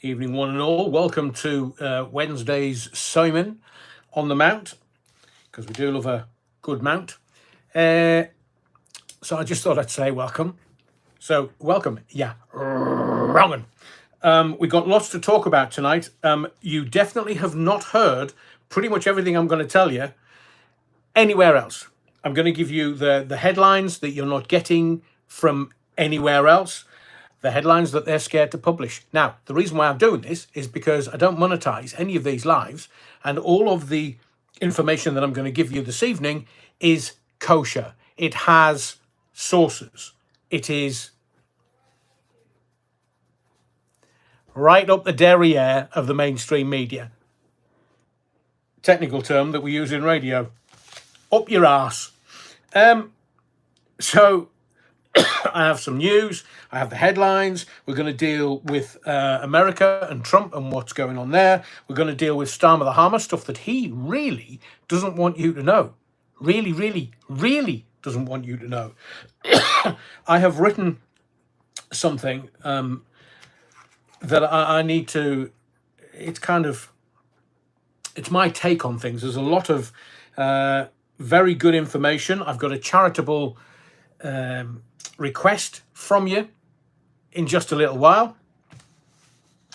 Evening, one and all. Welcome to Wednesday's sermon on the Mount, because we do love a good mount. So I just thought I'd say welcome. So welcome. Yeah, wrong one. We've got lots to talk about tonight. You definitely have not heard pretty much everything I'm going to tell you anywhere else. I'm going to give you the headlines that you're not getting from anywhere else. The headlines that they're scared to publish. Now, the reason why I'm doing this is because I don't monetize any of these lives, and all of the information that I'm going to give you this evening is kosher. It has sources. It is right up the derriere of the mainstream media. Technical term that we use in radio. Up your arse. So I have some news. I have the headlines. We're going to deal with America and Trump and what's going on there. We're going to deal with Starmer the Hammer, stuff that he really doesn't want you to know. Really, really, really doesn't want you to know. I have written something that I need to... It's my take on things. There's a lot of very good information. I've got a charitable request from you in just a little while.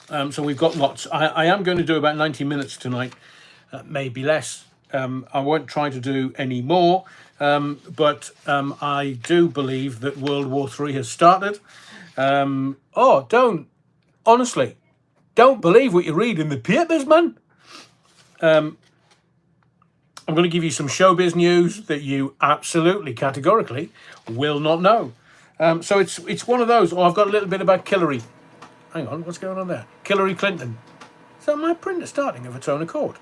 So we've got lots. I am going to do about 90 minutes tonight, maybe less. I won't try to do any more, but I do believe that World War III has started. Honestly, don't believe what you read in the papers, man. I'm going to give you some showbiz news that you absolutely, categorically will not know. So it's one of those. Oh, I've got a little bit about Hillary. Hang on, what's going on there? Hillary Clinton. Is that my printer starting of its own accord?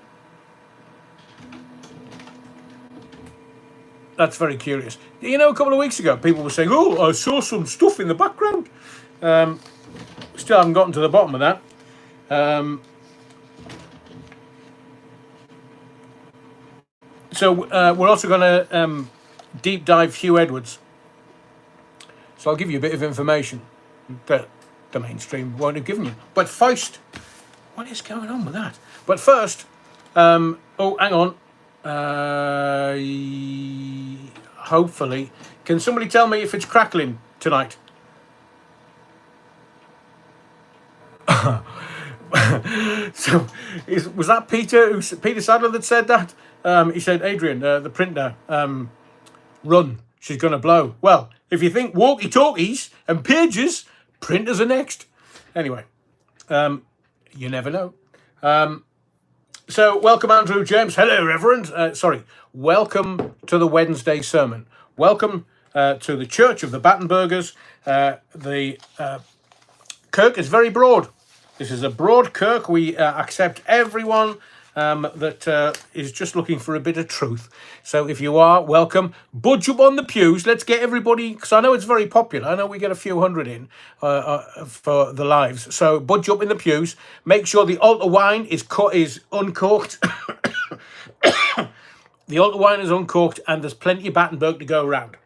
That's very curious. You know, a couple of weeks ago, people were saying, "Oh, I saw some stuff in the background." Still haven't gotten to the bottom of that. So we're also going to deep dive Huw Edwards. So I'll give you a bit of information that the mainstream won't have given you. But first, what is going on with that? But first, hang on. Hopefully, can somebody tell me if it's crackling tonight? So, was that Peter Sadler that said that? He said, Adrian, the printer, run. She's going to blow. Well, if you think walkie-talkies and pages, printers are next. Anyway, you never know. So, welcome, Andrew James. Hello, Reverend. Welcome to the Wednesday sermon. Welcome to the Church of the Battenbergers. The kirk is very broad. This is a broad kirk. We accept everyone that is just looking for a bit of truth. So if you are, welcome. Budge up on the pews. Let's get everybody, because I know it's very popular. I know we get a few hundred in for the lives. So budge up in the pews. Make sure the altar wine is uncorked. The altar wine is uncorked, and there's plenty of Battenberg to go around.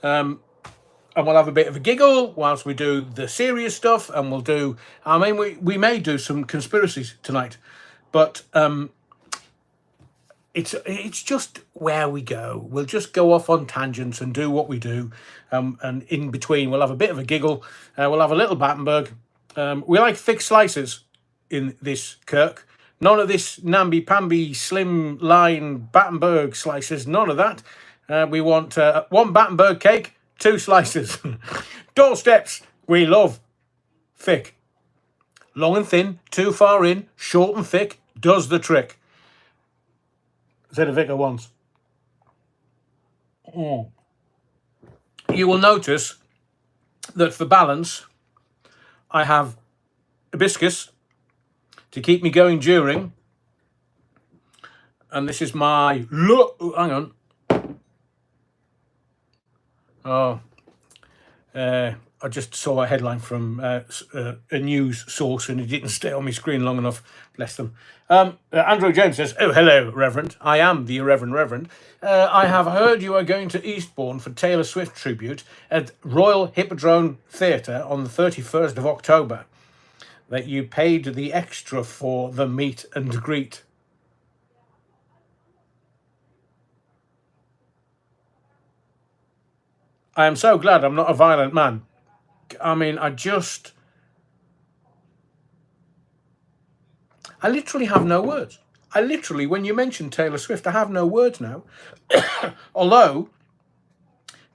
And we'll have a bit of a giggle whilst we do the serious stuff, and we'll do... I mean, we may do some conspiracies tonight, but it's just where we go. We'll just go off on tangents and do what we do, and in between we'll have a bit of a giggle. We'll have a little Battenberg. We like thick slices in this kirk. None of this namby-pamby, slim line Battenberg slices. None of that. We want one Battenberg cake, 2 slices. Doorsteps, we love thick. Long and thin, too far in, short and thick, does the trick. Said a vicar once. You will notice that for balance, I have hibiscus to keep me going during. And this is my... hang on. I just saw a headline from a news source and it didn't stay on my screen long enough. Bless them. Andrew James says, "Oh, hello, Reverend. I am the Irreverend Reverend. I have heard you are going to Eastbourne for Taylor Swift tribute at Royal Hippodrome Theatre on the 31st of October. that you paid the extra for the meet and greet. I am so glad I'm not a violent man. I mean, I literally have no words. When you mention Taylor Swift, I have no words now. Although,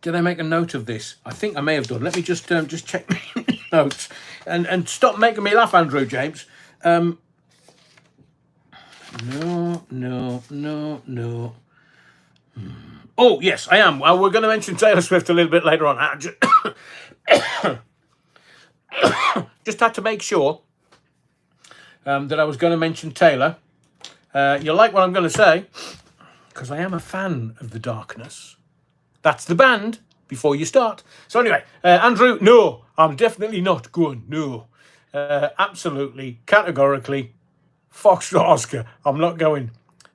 did I make a note of this? I think I may have done. Let me just check my notes and stop making me laugh, Andrew James. No. Oh, yes, I am. Well, we're going to mention Taylor Swift a little bit later on. I just had to make sure that I was going to mention Taylor. You'll like what I'm going to say, because I am a fan of The Darkness. That's the band, before you start. So anyway, Andrew, no, I'm definitely not going. No. Absolutely, categorically, Foxtrot Oscar, I'm not going.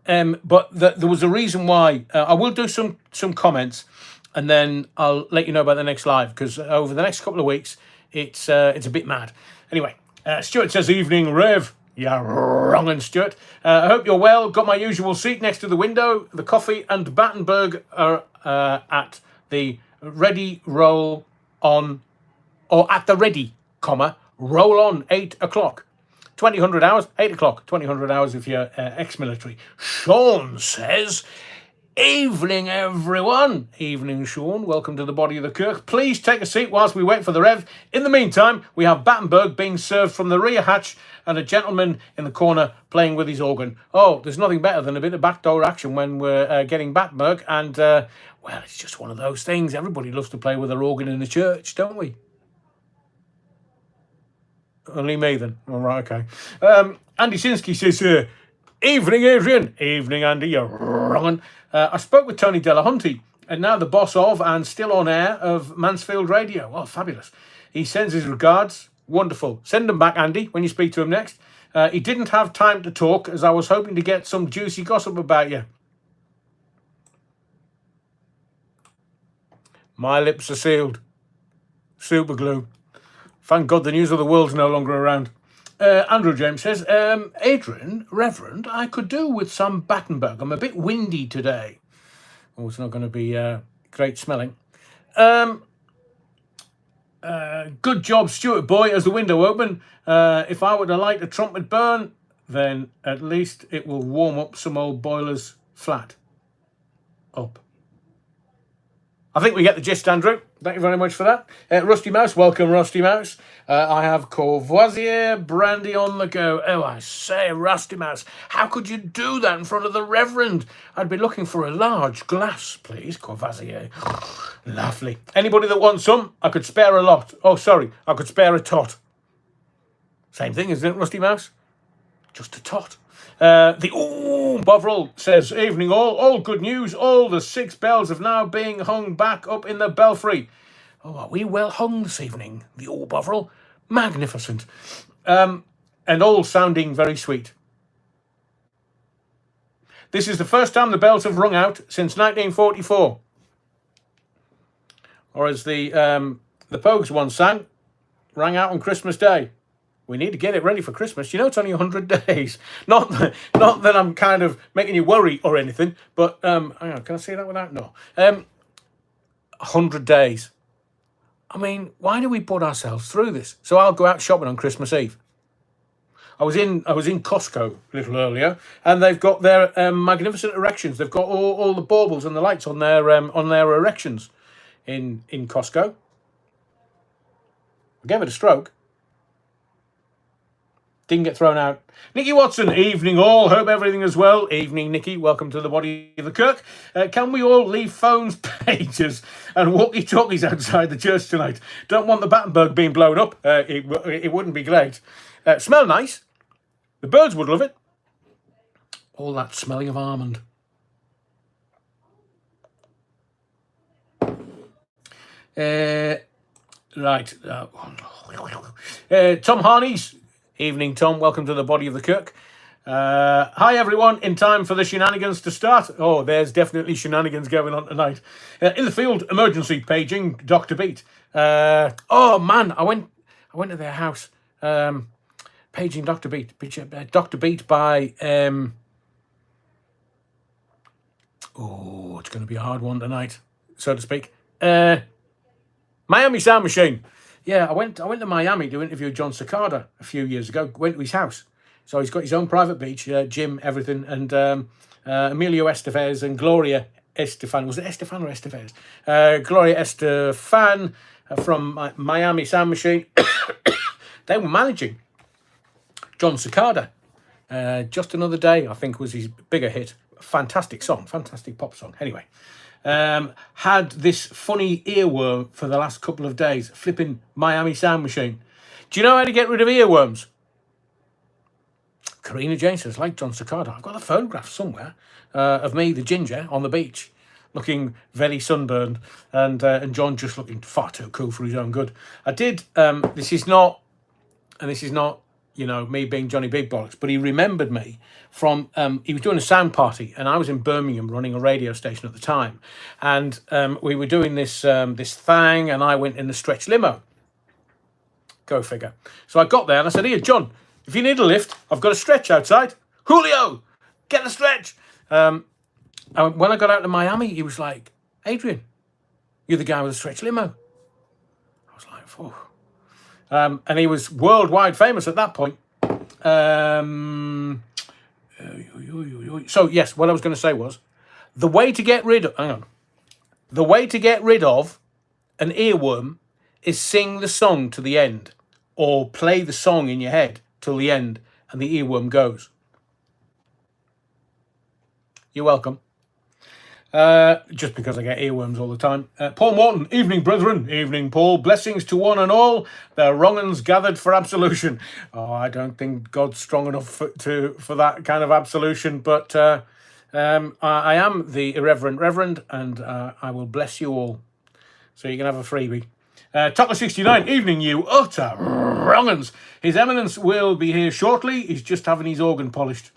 But there was a reason why. I will do some comments, and then I'll let you know about the next live, because over the next couple of weeks, it's a bit mad. Anyway, Stuart says, evening, Rev. Yeah, wrong, and Stuart. I hope you're well. Got my usual seat next to the window. The coffee and Battenberg are at the ready roll on, or at the ready, roll on 8 o'clock. 2000 hours, 8 o'clock, 2000 hours if you're ex-military. Sean says, evening, everyone. Evening, Sean. Welcome to the body of the Kirk. Please take a seat whilst we wait for the Rev. In the meantime, we have Battenberg being served from the rear hatch and a gentleman in the corner playing with his organ. Oh, there's nothing better than a bit of backdoor action when we're getting Battenberg. And, well, it's just one of those things. Everybody loves to play with their organ in the church, don't we? Only me then. All right, okay. Andy Sinsky says, evening, Adrian. Evening, Andy. You're wrong. I spoke with Tony Delahunty, and now the boss of and still on air of Mansfield Radio. Oh, fabulous. He sends his regards. Wonderful. Send them back, Andy, when you speak to him next. He didn't have time to talk, as I was hoping to get some juicy gossip about you. My lips are sealed. Super glue. Thank God the news of the world's no longer around. Andrew James says, Adrian, Reverend, I could do with some Battenberg. I'm a bit windy today. Oh, it's not going to be great smelling. Good job, Stuart Boy, as the window opened. If I were to light a trumpet burn, then at least it will warm up some old boilers flat. Up. I think we get the gist, Andrew. Thank you very much for that. Rusty Mouse, welcome, Rusty Mouse. I have Courvoisier brandy on the go. Oh, I say, Rusty Mouse, how could you do that in front of the Reverend? I'd be looking for a large glass, please, Courvoisier. Lovely. Anybody that wants some, I could spare a lot. Oh, sorry, I could spare a tot. Same thing, isn't it, Rusty Mouse? Just a tot. Bovril says, evening all good news, all the 6 bells have now been hung back up in the belfry. Oh, are we well hung this evening, the Bovril? Magnificent. And all sounding very sweet. This is the first time the bells have rung out since 1944. Or as the Pogues once sang, rang out on Christmas Day. We need to get it ready for Christmas. You know, it's only 100 days. Not that I'm kind of making you worry or anything, but hang on, can I say that without? No. 100 days. I mean, why do we put ourselves through this? So I'll go out shopping on Christmas Eve. I was in Costco a little earlier, and they've got their magnificent erections. They've got all the baubles and the lights on their erections in Costco. I gave it a stroke. Didn't get thrown out. Nicky Watson, evening all. Hope everything is well. Evening, Nicky. Welcome to the body of the Kirk. Can we all leave phones, pages, and walkie-talkies outside the church tonight? Don't want the Battenberg being blown up. It wouldn't be great. Smell nice. The birds would love it. All that smelling of almond. Right. Tom Harney's. Evening, Tom. Welcome to the body of the Kirk. Hi, everyone. In time for the shenanigans to start. Oh, there's definitely shenanigans going on tonight. In the field, emergency paging Dr. Beat. Oh man, I went to their house. Paging Dr. Beat. Dr. Beat by... it's going to be a hard one tonight, so to speak. Miami Sound Machine. Yeah, I went to Miami to interview John Cicada a few years ago. Went to his house. So he's got his own private beach, gym, everything, and Emilio Estevez and Gloria Estefan. Was it Estefan or Estevez? Gloria Estefan from Miami Sound Machine. They were managing John Cicada. Just Another Day, I think, was his bigger hit. Fantastic song, fantastic pop song. Anyway, had this funny earworm for the last couple of days, flipping Miami Sound Machine. Do you know how to get rid of earworms? Karina Jane says, like John Cicada. I've got a photograph somewhere of me, the ginger, on the beach, looking very sunburned, and John just looking far too cool for his own good. I did, this is not, me being Johnny Big Bollocks, but he remembered me from, he was doing a sound party, and I was in Birmingham running a radio station at the time, and we were doing this thing, and I went in the stretch limo. Go figure. So I got there, and I said, here, John, if you need a lift, I've got a stretch outside. Julio, get the stretch. And when I got out to Miami, he was like, Adrian, you're the guy with the stretch limo. I was like, oh. And he was worldwide famous at that point. So yes, what I was going to say was, the way to get rid of an earworm is sing the song to the end, or play the song in your head till the end, and the earworm goes. You're welcome. Just because I get earworms all the time. Paul Morton, evening, brethren. Evening, Paul. Blessings to one and all. Their wrong uns gathered for absolution. Oh, I don't think God's strong enough for that kind of absolution, but I am the irreverent reverend, and I will bless you all. So you can have a freebie. Topper 69, evening, you utter wrong uns. His Eminence will be here shortly. He's just having his organ polished.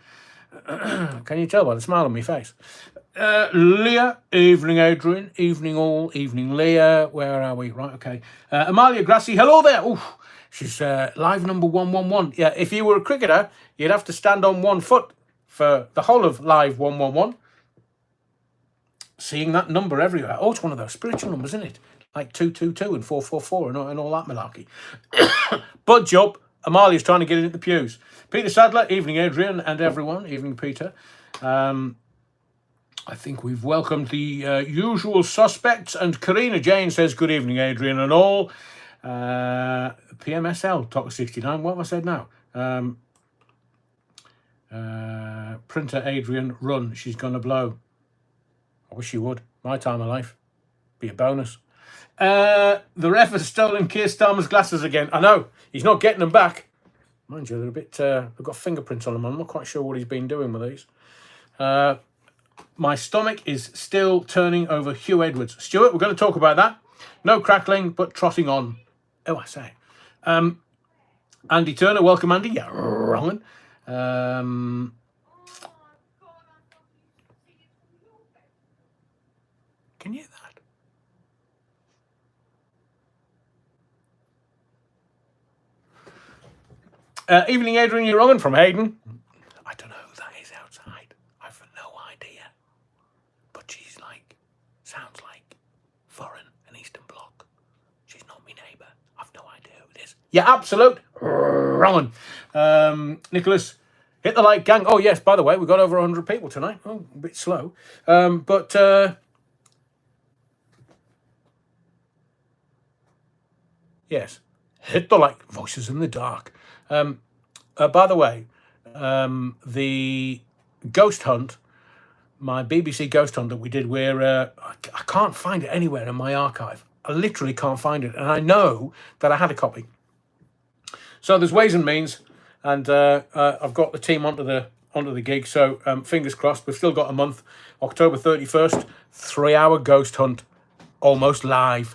Can you tell by the smile on my face? Leah, evening, Adrian, evening all, evening, Leah. Where are we? Right, okay. Amalia Grassi, hello there. Ooh, she's live number 111. Yeah, if you were a cricketer, you'd have to stand on one foot for the whole of live 111. Seeing that number everywhere. Oh, it's one of those spiritual numbers, isn't it? Like 222 and 444 and all that malarkey. Budge up. Amalia's trying to get in at the pews. Peter Sadler, evening, Adrian, and everyone. Evening, Peter. I think we've welcomed the usual suspects, and Karina Jane says, good evening, Adrian and all. PMSL, Talk 69, what have I said now? Printer Adrian, run, she's gonna blow. I wish you would. My time of life. Be a bonus. The ref has stolen Keir Starmer's glasses again. I know, he's not getting them back. Mind you, they're a bit, they've got fingerprints on them. I'm not quite sure what he's been doing with these. My stomach is still turning over Huw Edwards. Stuart, we're going to talk about that. No crackling, but trotting on. Oh, I say. Andy Turner, welcome, Andy. Yeah, wrong. Can you hear that? Evening, Adrian, you're wrong from Hayden. I don't know who that is outside. I've no idea. But she's like, sounds like foreign and Eastern Bloc. She's not my neighbour. I've no idea who it is. Yeah, absolute. Wrong. Nicholas, hit the like, gang. Oh, yes, by the way, we got over 100 people tonight. Oh, a bit slow. Yes, hit the like. Voices in the dark. By the way, the ghost hunt, my BBC ghost hunt that we did, where I can't find it anywhere in my archive. I literally can't find it, and I know that I had a copy. So there's ways and means, and I've got the team onto the gig. So fingers crossed. We've still got a month. October 31st, 3-hour ghost hunt, almost live.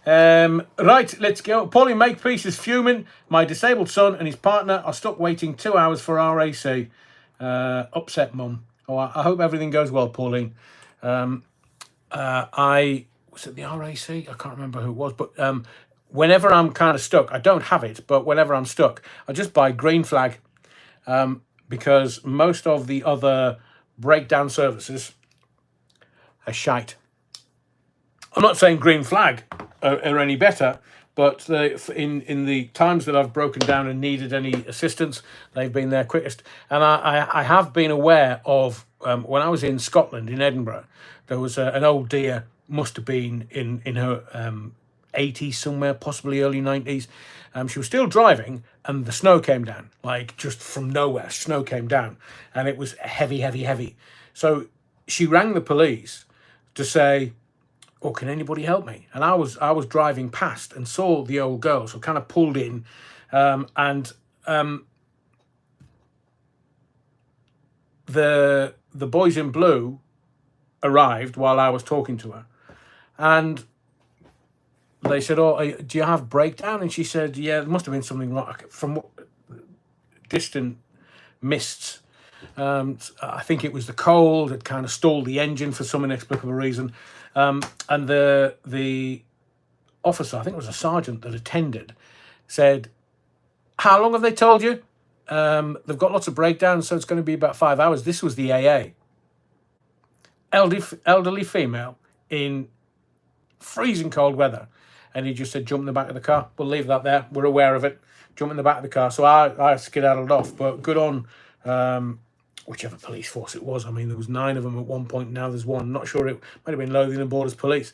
Right, let's go. Pauline Makepeace is fuming. My disabled son and his partner are stuck waiting 2 hours for RAC. Upset mum. Oh, I hope everything goes well, Pauline. I was at the RAC. I can't remember who it was, but whenever I'm kind of stuck, I don't have it, but whenever I'm stuck, I just buy green flag, because most of the other breakdown services are shite. I'm not saying green flag are any better, but in the times that I've broken down and needed any assistance, they've been there quickest. And I have been aware of, when I was in Scotland, in Edinburgh, there was an old dear, must have been in her 80s somewhere, possibly early 90s. She was still driving, and the snow came down, like just from nowhere. Snow came down, and it was heavy, heavy, heavy. So she rang the police to say, "Oh, can anybody help me?" And I was driving past and saw the old girl, so kind of pulled in, and the boys in blue arrived while I was talking to her, and they said, "Oh, do you have breakdown?" And she said, "Yeah, there must have been something wrong from distant mists. I think it was the cold. It kind of stalled the engine for some inexplicable reason." And the officer, I think it was a sergeant that attended, said, "How long have they told you?" "They've got lots of breakdowns, so it's going to be about 5 hours." This was the AA. Elderly female in freezing cold weather. And he just said, "Jump in the back of the car. We'll leave that there. We're aware of it. Jump in the back of the car." So I skedaddled off, but good on whichever police force it was. I mean, there was 9 of them at one point. Now there's 1. Not sure, it might have been Lothian and Borders Police.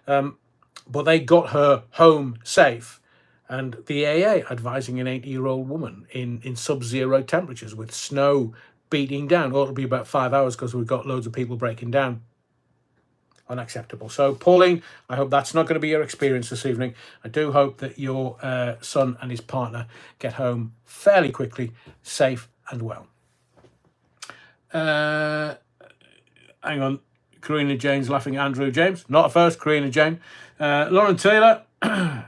But they got her home safe. And the AA advising an 80-year-old woman in sub-zero temperatures with snow beating down. Oh, it'll be about 5 hours because we've got loads of people breaking down. Unacceptable. So, Pauline, I hope that's not going to be your experience this evening. I do hope that your son and his partner get home fairly quickly, safe and well. Hang on. Karina Jane's laughing at Andrew James. Not at first, Karina Jane. Lauren Taylor.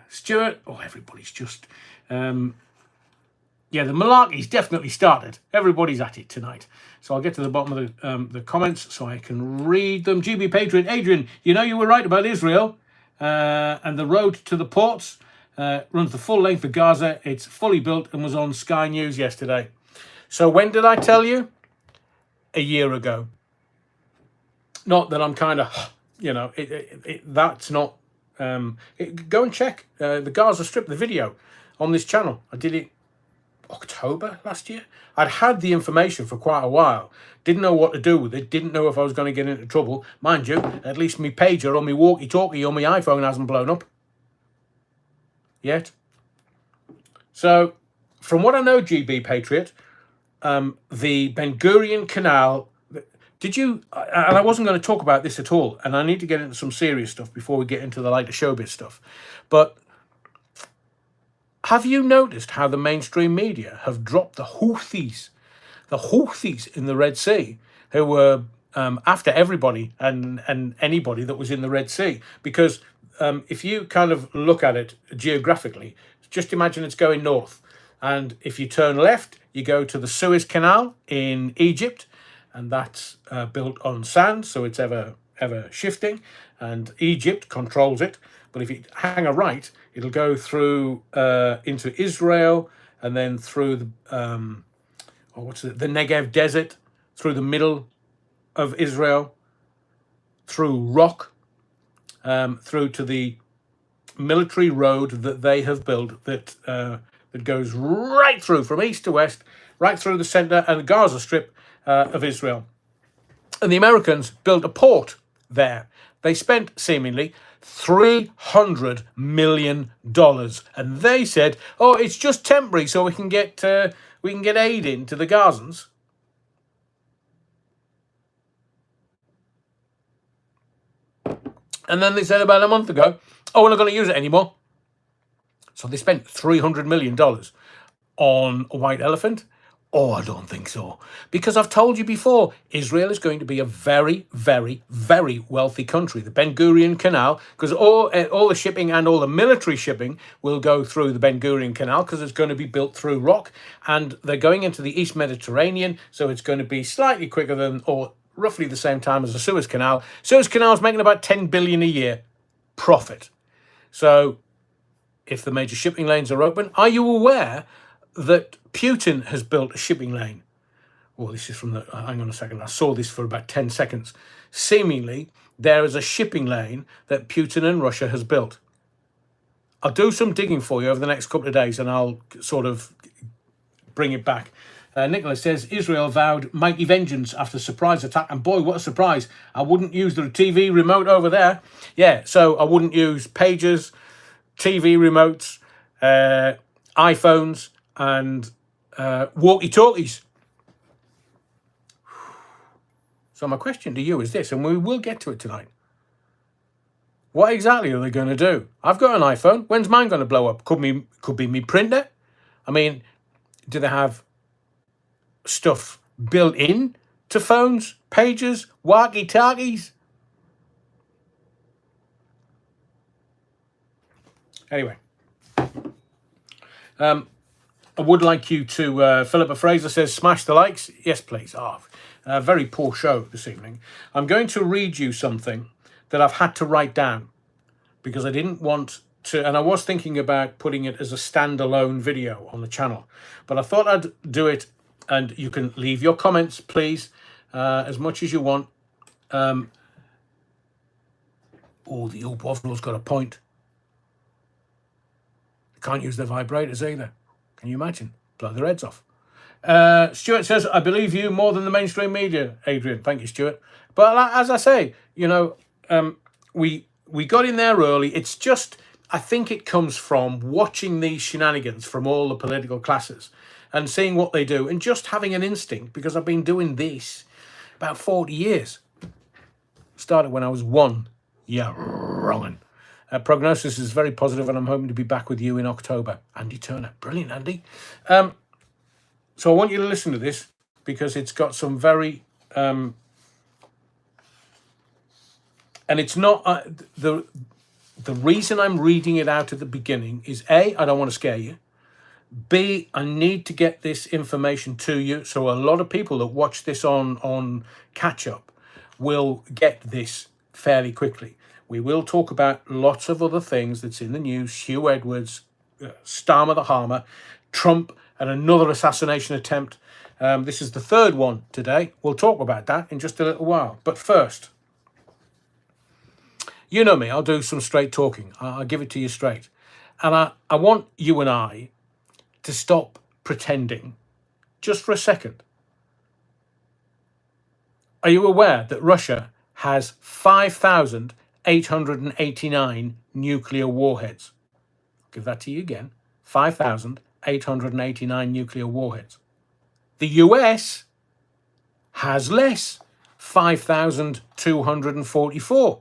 Stuart. Oh, everybody's just... yeah, the malarkey's definitely started. Everybody's at it tonight. So I'll get to the bottom of the comments so I can read them. GB Patriot. Adrian, you know you were right about Israel. And the road to the ports runs the full length of Gaza. It's fully built and was on Sky News yesterday. So when did I tell you? A year ago. Not that I'm kind of, that's not... go and check the Gaza Strip, the video on this channel. I did it October last year. I'd had the information for quite a while. Didn't know what to do with it. Didn't know if I was going to get into trouble. Mind you, at least my pager or my walkie-talkie or my iPhone hasn't blown up yet. So, from what I know, GB Patriot, the Ben Gurion Canal... Did you... And I wasn't going to talk about this at all, and I need to get into some serious stuff before we get into the lighter showbiz stuff. But have you noticed how the mainstream media have dropped the Houthis in the Red Sea, who were after everybody and anybody that was in the Red Sea? Because if you kind of look at it geographically, just imagine it's going north. And if you turn left, you go to the Suez Canal in Egypt, and that's built on sand, so it's ever shifting, and Egypt controls it. But if you hang a right, it'll go through into Israel, and then through the the Negev Desert, through the middle of Israel, through rock, through to the military road that they have built that goes right through from east to west, right through the centre and the Gaza Strip of Israel. And the Americans built a port there. They spent seemingly $300 million, and they said, "Oh, it's just temporary, so we can get aid into the Gazans." And then they said about a month ago, "Oh, we're not going to use it anymore." So they spent $300 million on a white elephant. Oh, I don't think so. Because I've told you before, Israel is going to be a very, very, very wealthy country. The Ben Gurion Canal, because all the shipping and all the military shipping will go through the Ben Gurion Canal because it's going to be built through rock. And they're going into the East Mediterranean, so it's going to be slightly quicker than, or roughly the same time as the Suez Canal. Suez Canal is making about $10 billion a year profit. So if the major shipping lanes are open. Are you aware that Putin has built a shipping lane? Oh, this is from the, hang on a second, I saw this for about 10 seconds. Seemingly, there is a shipping lane that Putin and Russia has built. I'll do some digging for you over the next couple of days and I'll sort of bring it back. Nicholas says, Israel vowed mighty vengeance after surprise attack. And boy, what a surprise. I wouldn't use the TV remote over there. Yeah, so I wouldn't use pagers, TV remotes, iPhones, and walkie-talkies. So my question to you is this, and we will get to it tonight. What exactly are they going to do? I've got an iPhone. When's mine going to blow up? Could be me printer. I mean, do they have stuff built in to phones, pagers, walkie-talkies? Anyway, I would like you to, Philippa Fraser says, smash the likes. Yes, please. Very poor show this evening. I'm going to read you something that I've had to write down because I didn't want to, and I was thinking about putting it as a standalone video on the channel, but I thought I'd do it, and you can leave your comments, please, as much as you want. The old Bovril's got a point. They can't use their vibrators either. Can you imagine? Blow their heads off. Stuart says, I believe you more than the mainstream media, Adrian. Thank you, Stuart. But as I say, you know, we got in there early. It's just, I think it comes from watching these shenanigans from all the political classes and seeing what they do and just having an instinct, because I've been doing this about 40 years. Started when I was 1. Yeah, wrongin'. Prognosis is very positive and I'm hoping to be back with you in October. Andy Turner. Brilliant, Andy. So I want you to listen to this because it's got some very... and it's not... the reason I'm reading it out at the beginning is A, I don't want to scare you. B, I need to get this information to you so a lot of people that watch this on catch up will get this fairly quickly. We will talk about lots of other things that's in the news. Huw Edwards, Starmer the Harmer, Trump, and another assassination attempt. This is the third one today. We'll talk about that in just a little while. But first, you know me, I'll do some straight talking. I'll give it to you straight. And I want you and I to stop pretending just for a second. Are you aware that Russia has 5,889 nuclear warheads? I'll give that to you again. 5,889 nuclear warheads. The US has less. 5,244.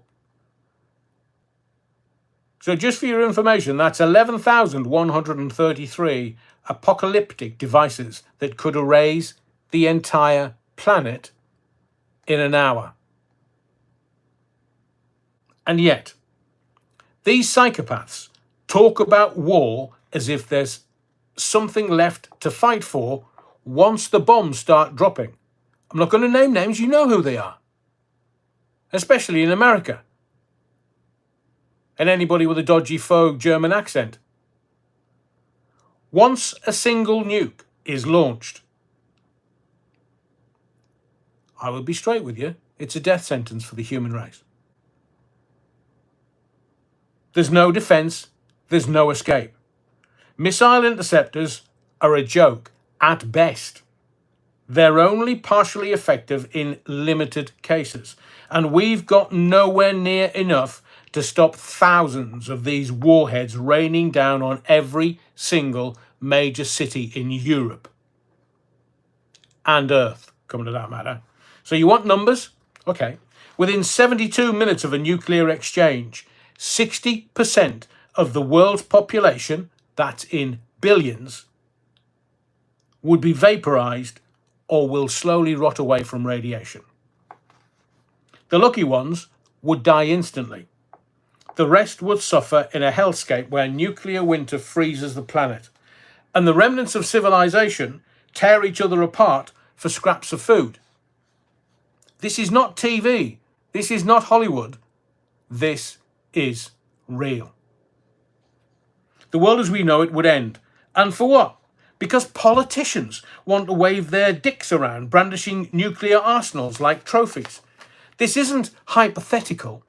So just for your information, that's 11,133 apocalyptic devices that could erase the entire planet in an hour. And yet, these psychopaths talk about war as if there's something left to fight for once the bombs start dropping. I'm not going to name names, you know who they are. Especially in America. And anybody with a dodgy faux German accent. Once a single nuke is launched, I will be straight with you, it's a death sentence for the human race. There's no defense, there's no escape. Missile interceptors are a joke at best. They're only partially effective in limited cases. And we've got nowhere near enough to stop thousands of these warheads raining down on every single major city in Europe. And Earth, come to that matter. So you want numbers? Okay. Within 72 minutes of a nuclear exchange, 60% of the world's population, that's in billions, would be vaporized or will slowly rot away from radiation. The lucky ones would die instantly. The rest would suffer in a hellscape where nuclear winter freezes the planet. And the remnants of civilization tear each other apart for scraps of food. This is not TV. This is not Hollywood. This is real. The world as we know it would end. And for what? Because politicians want to wave their dicks around, brandishing nuclear arsenals like trophies. This isn't hypothetical.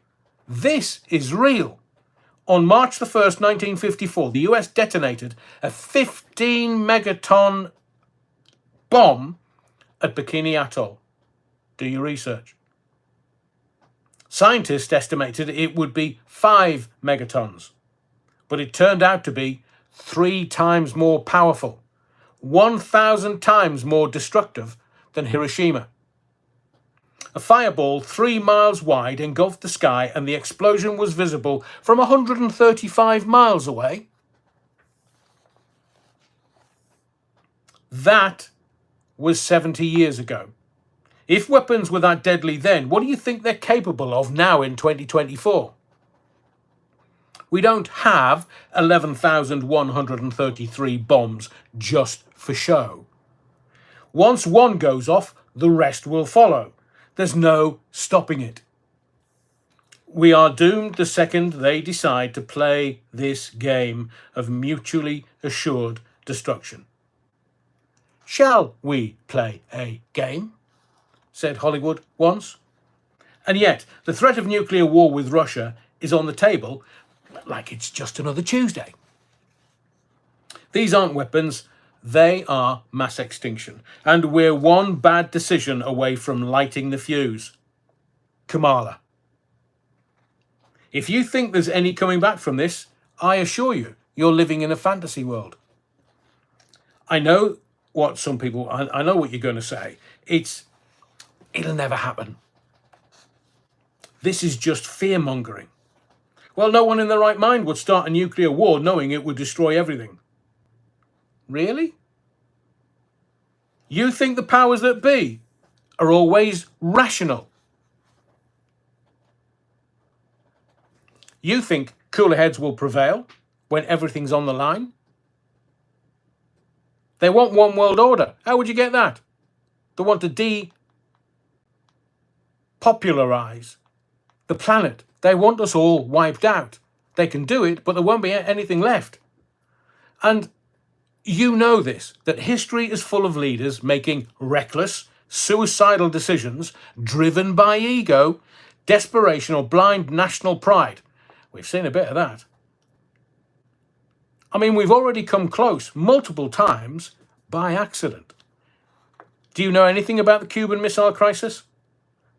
This is real. On March the 1st, 1954, the US detonated a 15 megaton bomb at Bikini Atoll. Do your research. Scientists estimated it would be 5 megatons, but it turned out to be 3 times more powerful, 1,000 times more destructive than Hiroshima. A fireball 3 miles wide engulfed the sky, and the explosion was visible from 135 miles away. That was 70 years ago. If weapons were that deadly then, what do you think they're capable of now in 2024? We don't have 11,133 bombs just for show. Once one goes off, the rest will follow. There's no stopping it. We are doomed the second they decide to play this game of mutually assured destruction. Shall we play a game? Said Hollywood once. And yet, the threat of nuclear war with Russia is on the table like it's just another Tuesday. These aren't weapons, they are mass extinction. And we're one bad decision away from lighting the fuse. Kamala. If you think there's any coming back from this, I assure you, you're living in a fantasy world. I know what some people, I know what you're going to say. It'll never happen. This is just fear-mongering. Well, no one in their right mind would start a nuclear war knowing it would destroy everything. Really? You think the powers that be are always rational? You think cooler heads will prevail when everything's on the line? They want one world order. How would you get that? They want to depopularize the planet. They want us all wiped out. They can do it, but there won't be anything left. And you know this, that history is full of leaders making reckless, suicidal decisions driven by ego, desperation, or blind national pride. We've seen a bit of that. I mean, we've already come close multiple times by accident. Do you know anything about the Cuban Missile Crisis?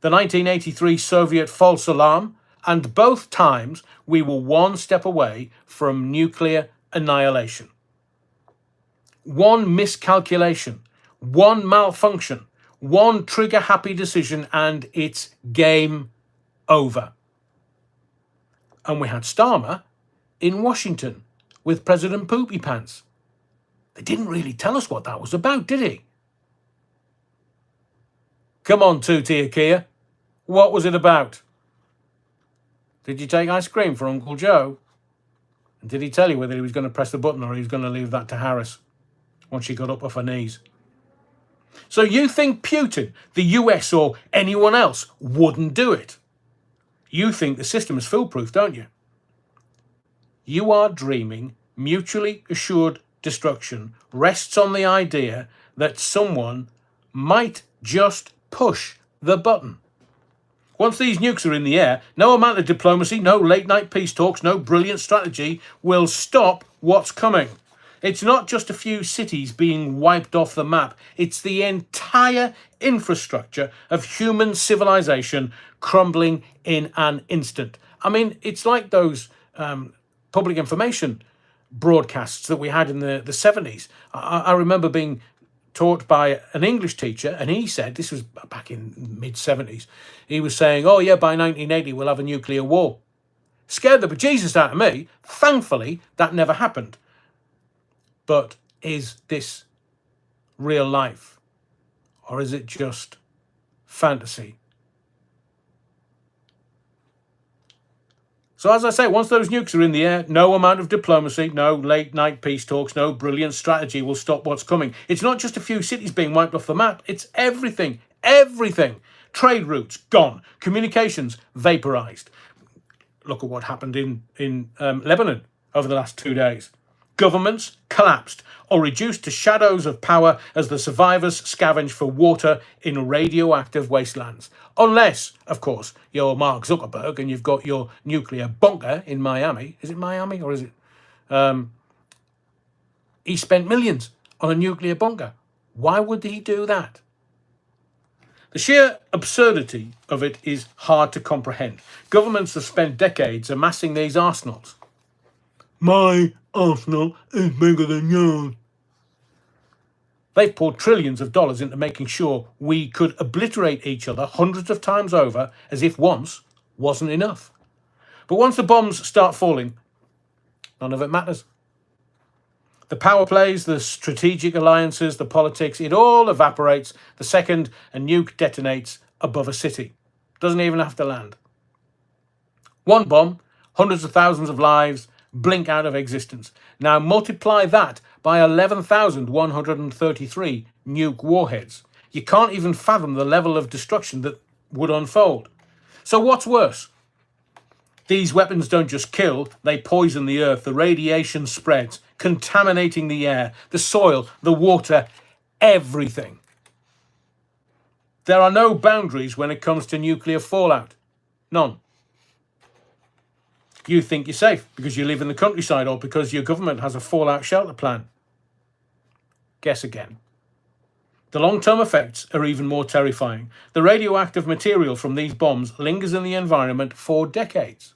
The 1983 Soviet false alarm? And both times we were one step away from nuclear annihilation. One miscalculation, one malfunction, one trigger-happy decision, and it's game over. And we had Starmer in Washington with President Poopy Pants. They didn't really tell us what that was about, did he? Come on, two-tier Kia. What was it about? Did you take ice cream for Uncle Joe? And did he tell you whether he was going to press the button or he was going to leave that to Harris once she got up off her knees? So you think Putin, the US, or anyone else wouldn't do it? You think the system is foolproof, don't you? You are dreaming mutually assured destruction rests on the idea that someone might just push the button. Once these nukes are in the air, no amount of diplomacy, no late-night peace talks, no brilliant strategy will stop what's coming. It's not just a few cities being wiped off the map. It's the entire infrastructure of human civilization crumbling in an instant. I mean, it's like those public information broadcasts that we had in the 70s. I remember being taught by an English teacher, and he said, this was back in mid-70s, he was saying, oh yeah, by 1980 we'll have a nuclear war. Scared the bejesus out of me. Thankfully, that never happened. But is this real life? Or is it just fantasy? So as I say, once those nukes are in the air, no amount of diplomacy, no late-night peace talks, no brilliant strategy will stop what's coming. It's not just a few cities being wiped off the map. It's everything. Everything. Trade routes, gone. Communications, vaporized. Look at what happened in Lebanon over the last 2 days. Governments collapsed or reduced to shadows of power as the survivors scavenged for water in radioactive wastelands. Unless, of course, you're Mark Zuckerberg and you've got your nuclear bunker in Miami. Is it Miami or is it? He spent millions on a nuclear bunker. Why would he do that? The sheer absurdity of it is hard to comprehend. Governments have spent decades amassing these arsenals. My arsenal is bigger than yours. They've poured trillions of dollars into making sure we could obliterate each other hundreds of times over, as if once wasn't enough. But once the bombs start falling, none of it matters. The power plays, the strategic alliances, the politics, it all evaporates the second a nuke detonates above a city. Doesn't even have to land. One bomb, hundreds of thousands of lives, blink out of existence. Now multiply that by 11,133 nuke warheads. You can't even fathom the level of destruction that would unfold. So what's worse? These weapons don't just kill, they poison the earth. The radiation spreads, contaminating the air, the soil, the water, everything. There are no boundaries when it comes to nuclear fallout. None. You think you're safe because you live in the countryside or because your government has a fallout shelter plan. Guess again. The long-term effects are even more terrifying. The radioactive material from these bombs lingers in the environment for decades,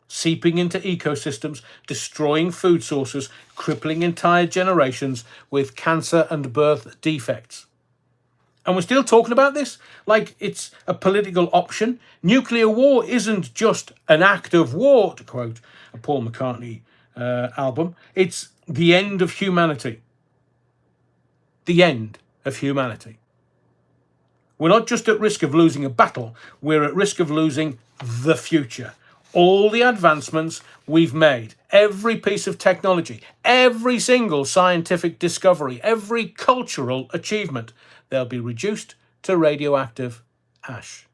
seeping into ecosystems, destroying food sources, crippling entire generations with cancer and birth defects. And we're still talking about this like it's a political option. Nuclear war isn't just an act of war, to quote a Paul McCartney album. It's the end of humanity. The end of humanity. We're not just at risk of losing a battle, we're at risk of losing the future. All the advancements we've made, every piece of technology, every single scientific discovery, every cultural achievement, they'll be reduced to radioactive ash.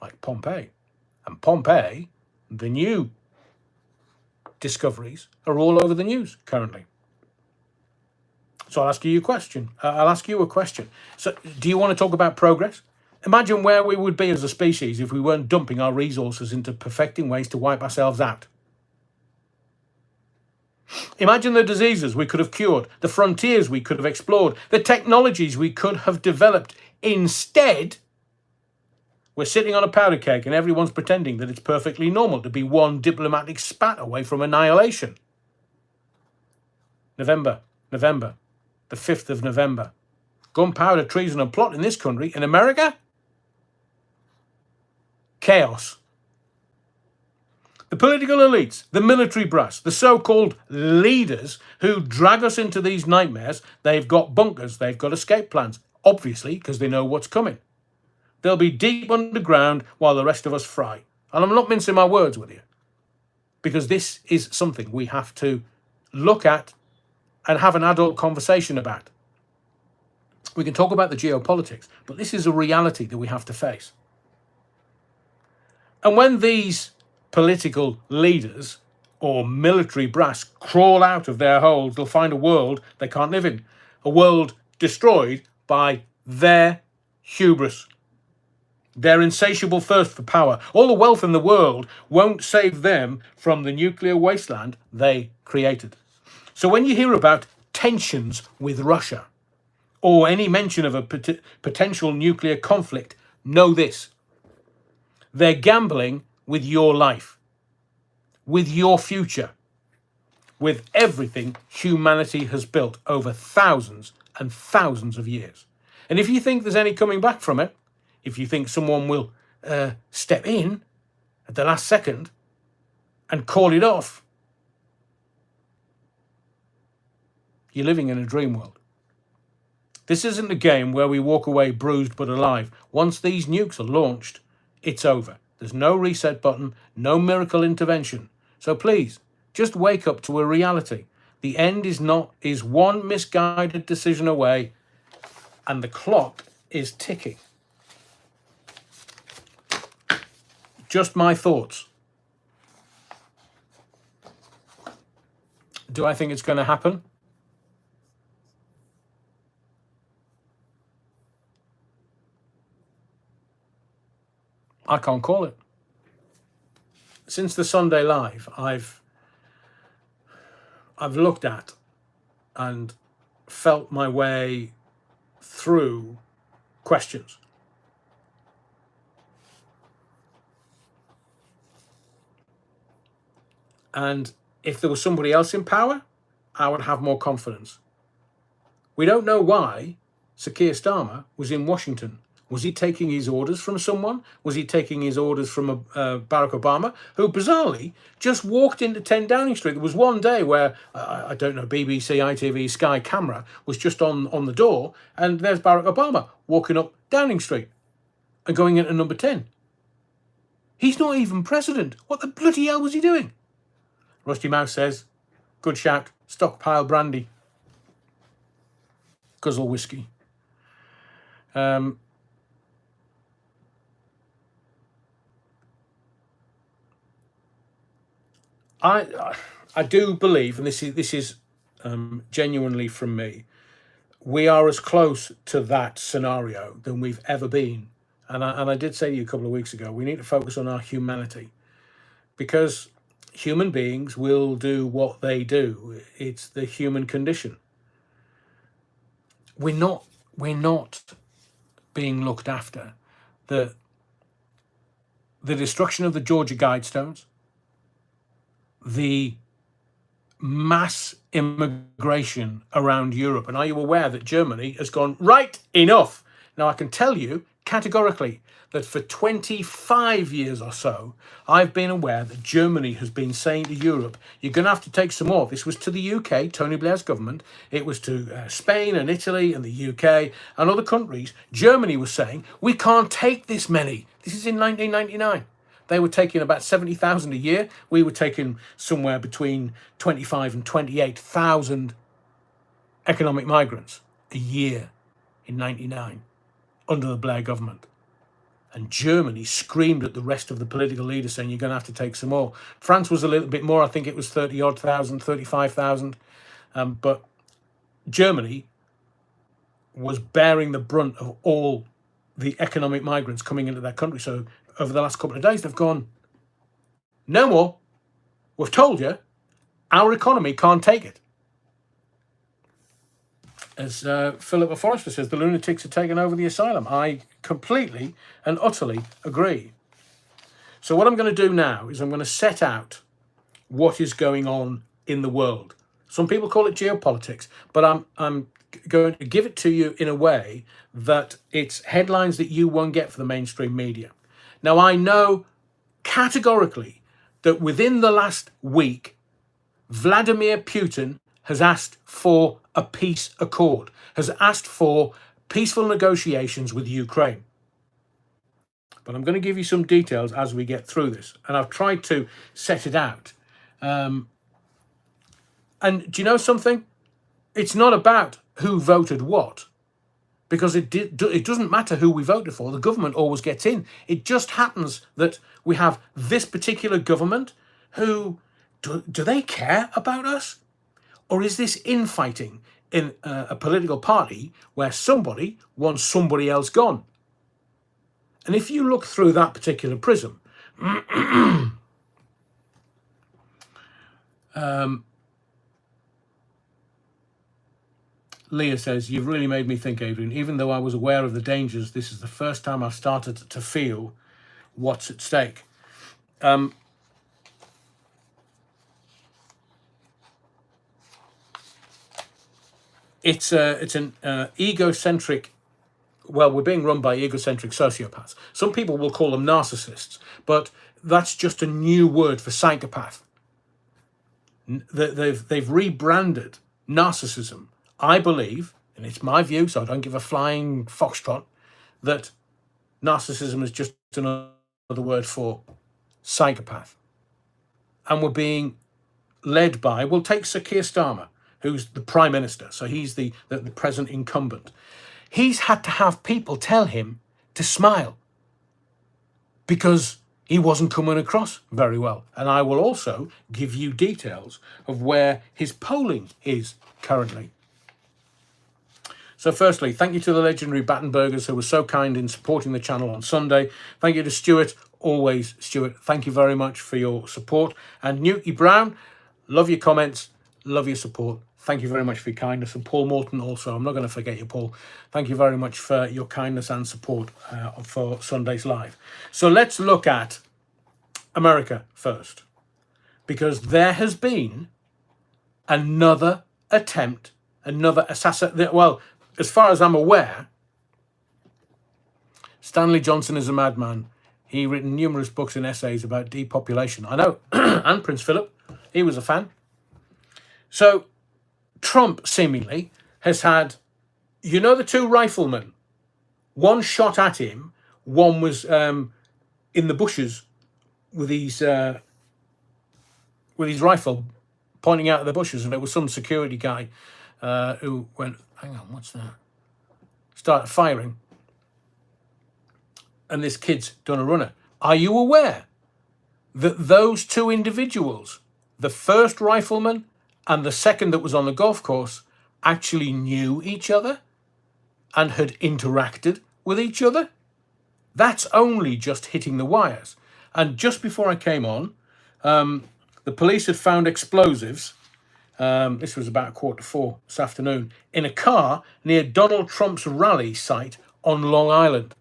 Like Pompeii. And Pompeii, the new discoveries, are all over the news currently. So I'll ask you a question. So do you want to talk about progress? Imagine where we would be as a species if we weren't dumping our resources into perfecting ways to wipe ourselves out. Imagine the diseases we could have cured, the frontiers we could have explored, the technologies we could have developed. Instead, we're sitting on a powder keg and everyone's pretending that it's perfectly normal to be one diplomatic spat away from annihilation. November, the 5th of November. Gunpowder, treason and plot in this country. In America? Chaos. The political elites, the military brass, the so-called leaders who drag us into these nightmares, they've got bunkers, they've got escape plans, obviously, because they know what's coming. They'll be deep underground while the rest of us fry. And I'm not mincing my words with you, because this is something we have to look at and have an adult conversation about. We can talk about the geopolitics, but this is a reality that we have to face. And when these political leaders or military brass crawl out of their holes, they'll find a world they can't live in. A world destroyed by their hubris, their insatiable thirst for power. All the wealth in the world won't save them from the nuclear wasteland they created. So when you hear about tensions with Russia or any mention of a potential nuclear conflict, know this. They're gambling with your life, with your future, with everything humanity has built over thousands and thousands of years. And if you think there's any coming back from it, if you think someone will step in at the last second and call it off, you're living in a dream world. This isn't a game where we walk away bruised but alive. Once these nukes are launched, it's over. There's no reset button, no miracle intervention. So please, just wake up to a reality. The end is one misguided decision away, and the clock is ticking. Just my thoughts. Do I think it's going to happen? I can't call it. Since the Sunday Live, I've looked at and felt my way through questions. And if there was somebody else in power, I would have more confidence. We don't know why Sir Keir Starmer was in Washington. Was he taking his orders from someone? Was he taking his orders from Barack Obama, who bizarrely just walked into 10 Downing Street? There was one day where, I don't know, BBC, ITV, Sky camera was just on the door, and there's Barack Obama walking up Downing Street and going into number 10. He's not even president. What the bloody hell was he doing? Rusty Mouse says, good shout, stockpile brandy. Guzzle whiskey. I do believe, and this is genuinely from me, we are as close to that scenario than we've ever been. And I did say to you a couple of weeks ago, we need to focus on our humanity, because human beings will do what they do. It's the human condition. We're not being looked after. The destruction of the Georgia Guidestones, the mass immigration around Europe. And are you aware that Germany has gone, right, enough? Now, I can tell you categorically that for 25 years or so, I've been aware that Germany has been saying to Europe, you're going to have to take some more. This was to the UK, Tony Blair's government. It was to Spain and Italy and the UK and other countries. Germany was saying, we can't take this many. This is in 1999. They were taking about 70,000 a year. We were taking somewhere between 25 and 28,000 economic migrants a year in 99 under the Blair government. And Germany screamed at the rest of the political leaders saying, you're going to have to take some more. France was a little bit more. I think it was 30-odd thousand, 35,000. But Germany was bearing the brunt of all the economic migrants coming into that country. So over the last couple of days, they've gone, no more. We've told you, our economy can't take it. As Philippa Forrester says, the lunatics are taking over the asylum. I completely and utterly agree. So what I'm going to do now is I'm going to set out what is going on in the world. Some people call it geopolitics, but I'm going to give it to you in a way that it's headlines that you won't get for the mainstream media. Now, I know categorically that within the last week, Vladimir Putin has asked for a peace accord, has asked for peaceful negotiations with Ukraine. But I'm going to give you some details as we get through this. And I've tried to set it out. And do you know something? It's not about who voted what, because it doesn't matter who we voted for. The government always gets in. It just happens that we have this particular government who, do they care about us? Or is this infighting in a political party where somebody wants somebody else gone? And if you look through that particular prism, Leah says, you've really made me think, Adrian. Even though I was aware of the dangers, this is the first time I've started to feel what's at stake. It's an egocentric, well, we're being run by egocentric sociopaths. Some people will call them narcissists, but that's just a new word for psychopath. They've rebranded narcissism. I believe, and it's my view, so I don't give a flying foxtrot, that narcissism is just another word for psychopath. And we're being led by, we'll take Sir Keir Starmer, who's the Prime Minister, so he's the present incumbent. He's had to have people tell him to smile because he wasn't coming across very well. And I will also give you details of where his polling is currently. So firstly, thank you to the legendary Battenbergers who were so kind in supporting the channel on Sunday. Thank you to Stuart, always Stuart. Thank you very much for your support. And Newty Brown, love your comments, love your support. Thank you very much for your kindness. And Paul Morton also, I'm not going to forget you, Paul. Thank you very much for your kindness and support for Sunday's Live. So let's look at America first, because there has been another attempt, another assassin. Well, as far as I'm aware, Stanley Johnson is a madman. He's written numerous books and essays about depopulation. I know, and Prince Philip, he was a fan. So Trump seemingly has had, you know, the two riflemen, one shot at him, one was in the bushes with his rifle pointing out of the bushes, and it was some security guy who went, hang on, what's that? Started firing. And this kid's done a runner. Are you aware that those two individuals, the first rifleman and the second that was on the golf course, actually knew each other and had interacted with each other? That's only just hitting the wires. And just before I came on, the police had found explosives. This was about 4:15 this afternoon, in a car near Donald Trump's rally site on Long Island.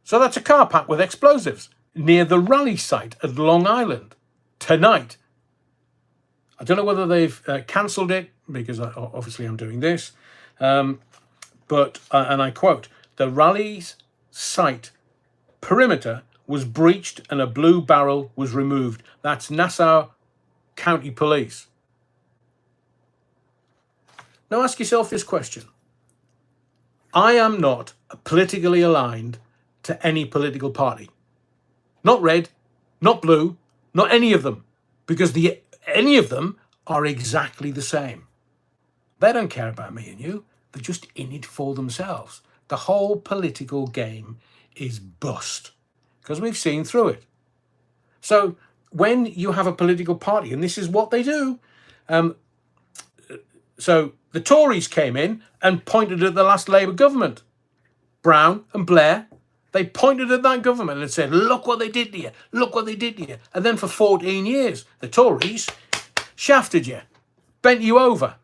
So that's a car packed with explosives near the rally site at Long Island tonight. I don't know whether they've cancelled it, because obviously I'm doing this. But, and I quote, the rally's site perimeter was breached and a blue barrel was removed. That's Nassau County Police. Now ask yourself this question. I am not politically aligned to any political party. Not red, not blue, not any of them. Because any of them are exactly the same. They don't care about me and you. They're just in it for themselves. The whole political game is bust, because we've seen through it. So when you have a political party, and this is what they do, so the Tories came in and pointed at the last Labour government. Brown and Blair, they pointed at that government and said, look what they did to you, look what they did to you. And then for 14 years, the Tories shafted you, bent you over.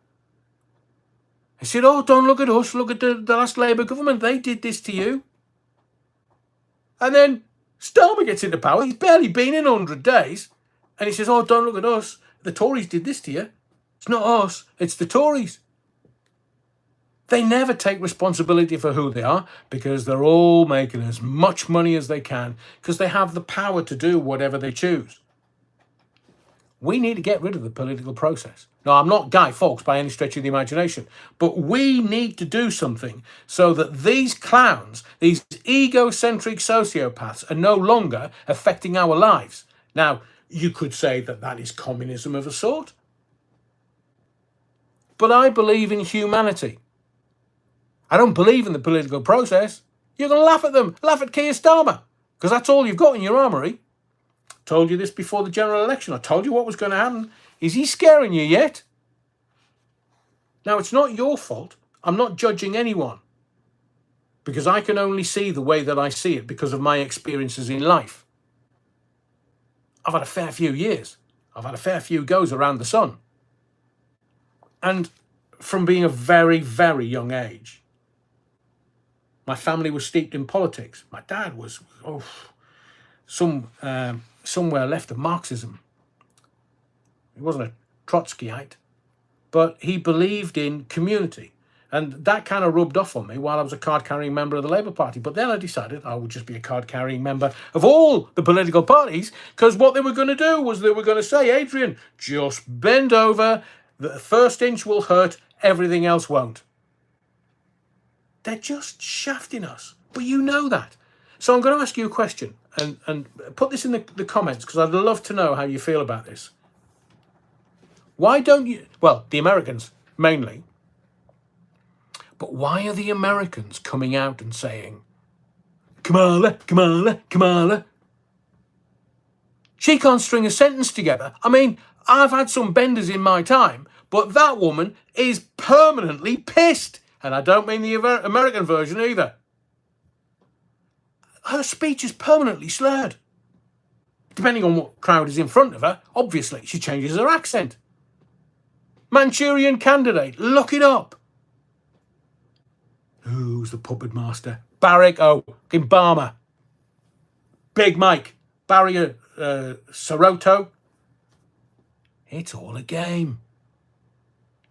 They said, oh, don't look at us, look at the last Labour government, they did this to you. And then Starmer gets into power, he's barely been in 100 days, and he says, oh, don't look at us, the Tories did this to you. It's not us, it's the Tories. They never take responsibility for who they are, because they're all making as much money as they can, because they have the power to do whatever they choose. We need to get rid of the political process. Now, I'm not Guy Fawkes by any stretch of the imagination, but we need to do something so that these clowns, these egocentric sociopaths, are no longer affecting our lives. Now, you could say that that is communism of a sort. But I believe in humanity. I don't believe in the political process. You're going to laugh at them, laugh at Keir Starmer, because that's all you've got in your armoury. Told you this before the general election. I told you what was going to happen. Is he scaring you yet? Now, it's not your fault. I'm not judging anyone, because I can only see the way that I see it because of my experiences in life. I've had a fair few years. I've had a fair few goes around the sun. And from being a very, very young age, my family was steeped in politics. My dad was somewhere left of Marxism. He wasn't a Trotskyite, but he believed in community. And that kind of rubbed off on me while I was a card-carrying member of the Labour Party. But then I decided I would just be a card-carrying member of all the political parties, because what they were going to do was they were going to say, Adrian, just bend over, the first inch will hurt, everything else won't. They're just shafting us, but you know that. So I'm going to ask you a question, and put this in the comments, because I'd love to know how you feel about this. Why don't you, well, the Americans mainly, but why are the Americans coming out and saying, Kamala, Kamala, Kamala. She can't string a sentence together. I mean, I've had some benders in my time, but that woman is permanently pissed. And I don't mean the American version either. Her speech is permanently slurred. Depending on what crowd is in front of her, obviously, she changes her accent. Manchurian Candidate, look it up. Who's the puppet master? Barack Obama. Big Mike. Barry Sotomayor. It's all a game.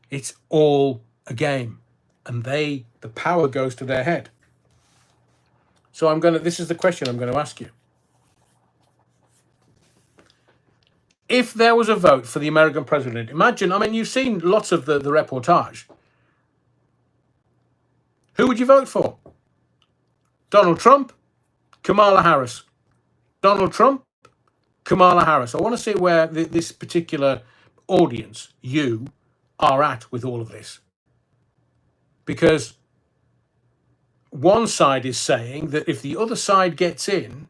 It's all a game. And the power goes to their head. So this is the question I'm going to ask you. If there was a vote for the American president, imagine, I mean, you've seen lots of the reportage. Who would you vote for? Donald Trump, Kamala Harris. Donald Trump, Kamala Harris. I want to see where this particular audience, you, are at with all of this. Because one side is saying that if the other side gets in,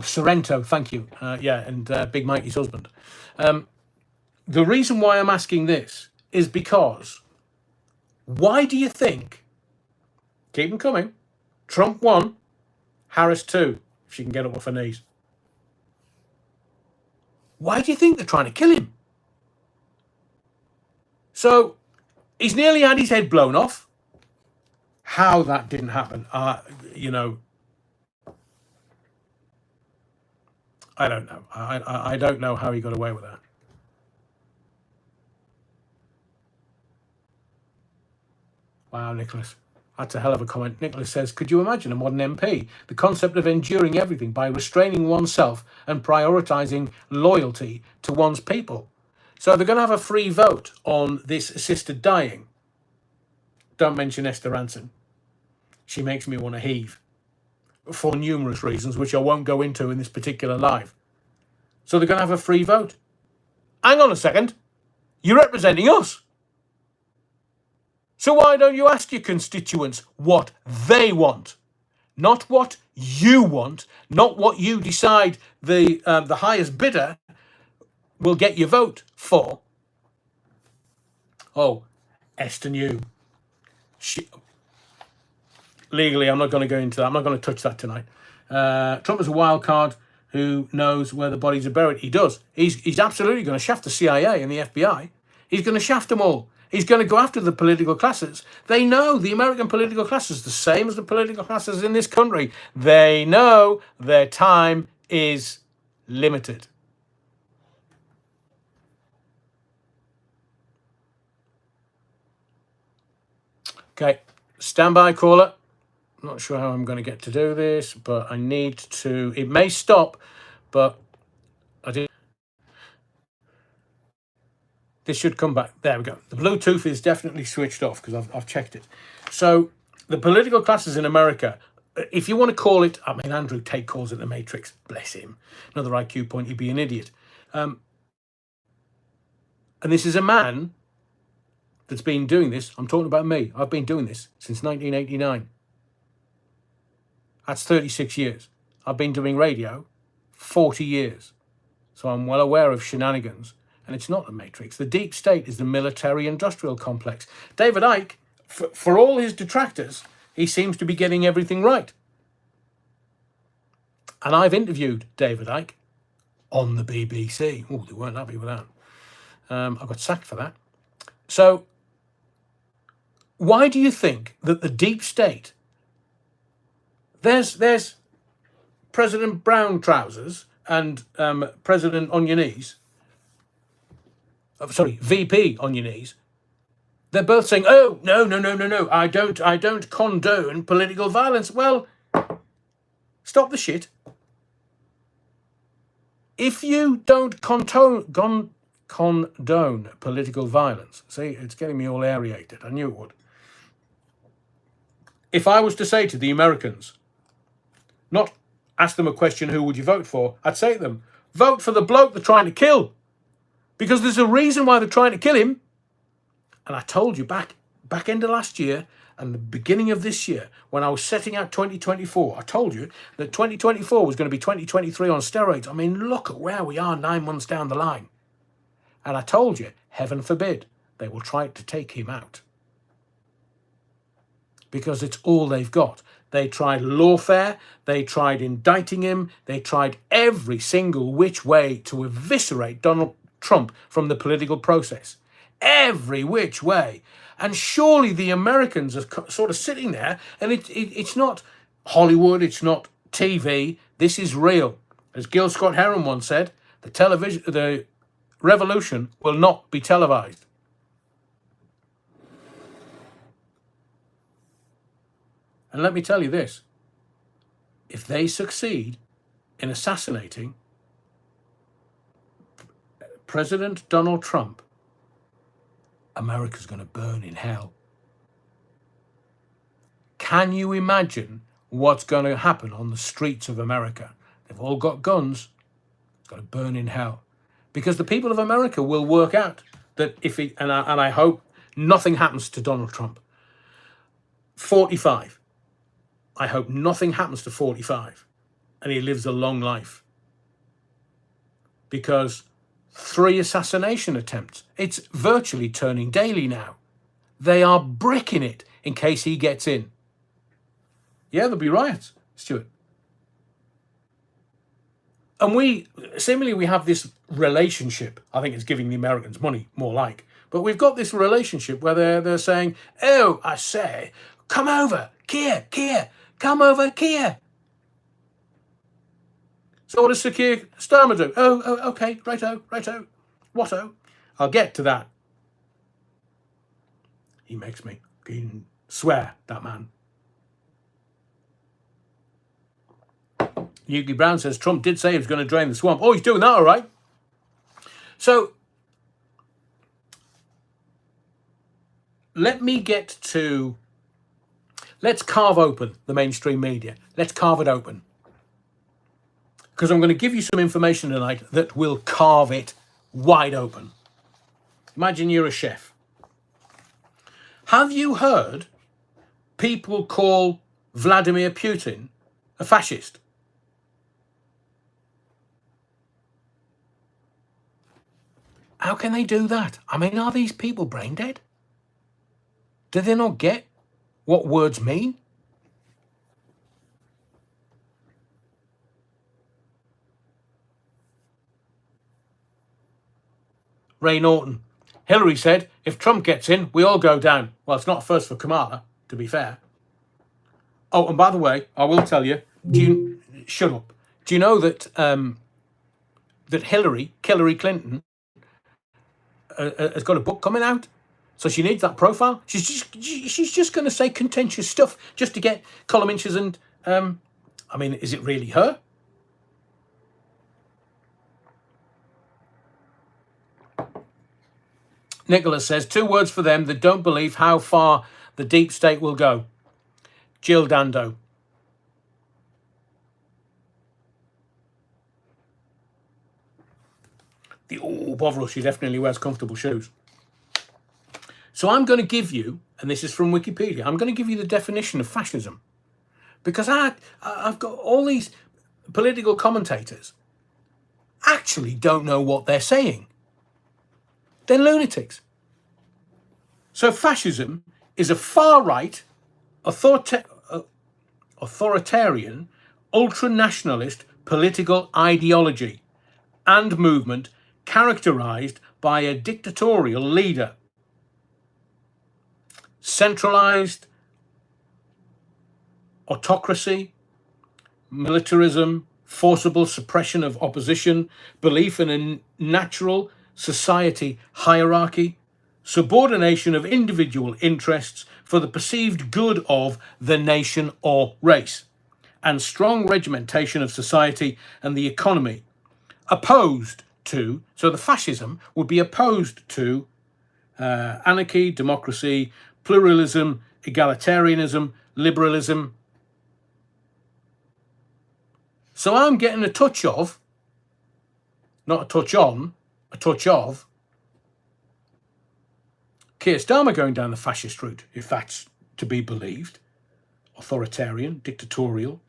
Sorrento, thank you. And Big Mikey's husband. The reason why I'm asking this is because why do you think, keep them coming, Trump 1, Harris 2, if she can get up off her knees. Why do you think they're trying to kill him? So he's nearly had his head blown off. How that didn't happen, I don't know. I don't know how he got away with that. Wow, Nicholas. That's a hell of a comment. Nicholas says, could you imagine a modern MP? The concept of enduring everything by restraining oneself and prioritising loyalty to one's people. So they're going to have a free vote on this assisted dying. Don't mention Esther Ranson. She makes me want to heave. For numerous reasons, which I won't go into in this particular live. So they're going to have a free vote. Hang on a second. You're representing us. So why don't you ask your constituents what they want? Not what you want, not what you decide the highest bidder will get your vote for. Esther New. Legally, I'm not going to go into that. I'm not going to touch that tonight. Trump is a wild card who knows where the bodies are buried. He does. He's absolutely going to shaft the CIA and the FBI. He's going to shaft them all. He's going to go after the political classes. They know the American political classes, the same as the political classes in this country. They know their time is limited. Okay, standby caller. Not sure how I'm going to get to do this, but I need to. It may stop, but I did. This should come back. There we go. The Bluetooth is definitely switched off because I've checked it. So the political classes in America, if you want to call it, I mean, Andrew Tate calls it the Matrix. Bless him. Another IQ point. You'd be an idiot. And this is a man that's been doing this. I'm talking about me. I've been doing this since 1989. That's 36 years. I've been doing radio 40 years. So I'm well aware of shenanigans. And it's not the Matrix. The deep state is the military-industrial complex. David Icke, for all his detractors, he seems to be getting everything right. And I've interviewed David Icke on the BBC. Oh, they weren't happy with that. I got sacked for that. So why do you think that the deep state, there's President Brown Trousers and President on your knees, VP on your knees, they're both saying, oh, no, I don't condone political violence. Well, stop the shit. If you don't condone political violence, see, it's getting me all aerated. I knew it would. If I was to say to the Americans, not ask them a question, who would you vote for? I'd say to them, vote for the bloke they're trying to kill. Because there's a reason why they're trying to kill him. And I told you back end of last year, And the beginning of this year, when I was setting out 2024, I told you that 2024 was going to be 2023 on steroids. I mean, look at where we are 9 months down the line. And I told you, heaven forbid, they will try to take him out. Because it's all they've got. They tried lawfare, they tried indicting him, they tried every single which way to eviscerate Donald Trump from the political process. Every which way. And surely the Americans are sort of sitting there, and it's not Hollywood, it's not TV, this is real. As Gil Scott-Heron once said, the revolution will not be televised. And let me tell you this, if they succeed in assassinating President Donald Trump, America's going to burn in hell. Can you imagine what's going to happen on the streets of America? They've all got guns. It's going to burn in hell. Because the people of America will work out that if he, and I hope nothing happens to Donald Trump. 45. I hope nothing happens to 45 and he lives a long life. Because 3 assassination attempts, it's virtually turning daily now. They are bricking it in case he gets in. Yeah, there'll be riots, Stuart. And we have this relationship. I think it's giving the Americans money, more like. But we've got this relationship where they're saying, oh, I say, come over, Keir, come over, Keir. So what does Sir Keir Starmer do? Oh, okay, righto. Whatto? I'll get to that. He makes me swear, that man. Yuki Brown says Trump did say he was going to drain the swamp. Oh, he's doing that all right. So let's carve open the mainstream media. Let's carve it open. Because I'm going to give you some information tonight that will carve it wide open. Imagine you're a chef. Have you heard people call Vladimir Putin a fascist? How can they do that? I mean, are these people brain dead? Do they not get what words mean? Ray Norton. Hillary said, if Trump gets in, we all go down. Well, it's not first for Kamala, to be fair. Oh, and by the way, I will tell you, shut up. Do you know that that Hillary Clinton, has got a book coming out? So she needs that profile. She's just going to say contentious stuff just to get column inches and, I mean, is it really her? Nicholas says, 2 words for them that don't believe how far the deep state will go. Jill Dando. Bovril, she definitely wears comfortable shoes. So I'm going to give you, and this is from Wikipedia, I'm going to give you the definition of fascism. Because I've got all these political commentators actually don't know what they're saying. They're lunatics. So fascism is a far-right, authoritarian, ultra-nationalist political ideology and movement characterized by a dictatorial leader, centralized autocracy, militarism, forcible suppression of opposition, belief in a natural society hierarchy, subordination of individual interests for the perceived good of the nation or race, and strong regimentation of society and the economy, opposed to, so the fascism would be opposed to anarchy, democracy, pluralism, egalitarianism, liberalism. So I'm getting a touch of, not a touch on, a touch of Keir Starmer going down the fascist route, if that's to be believed. Authoritarian, dictatorial,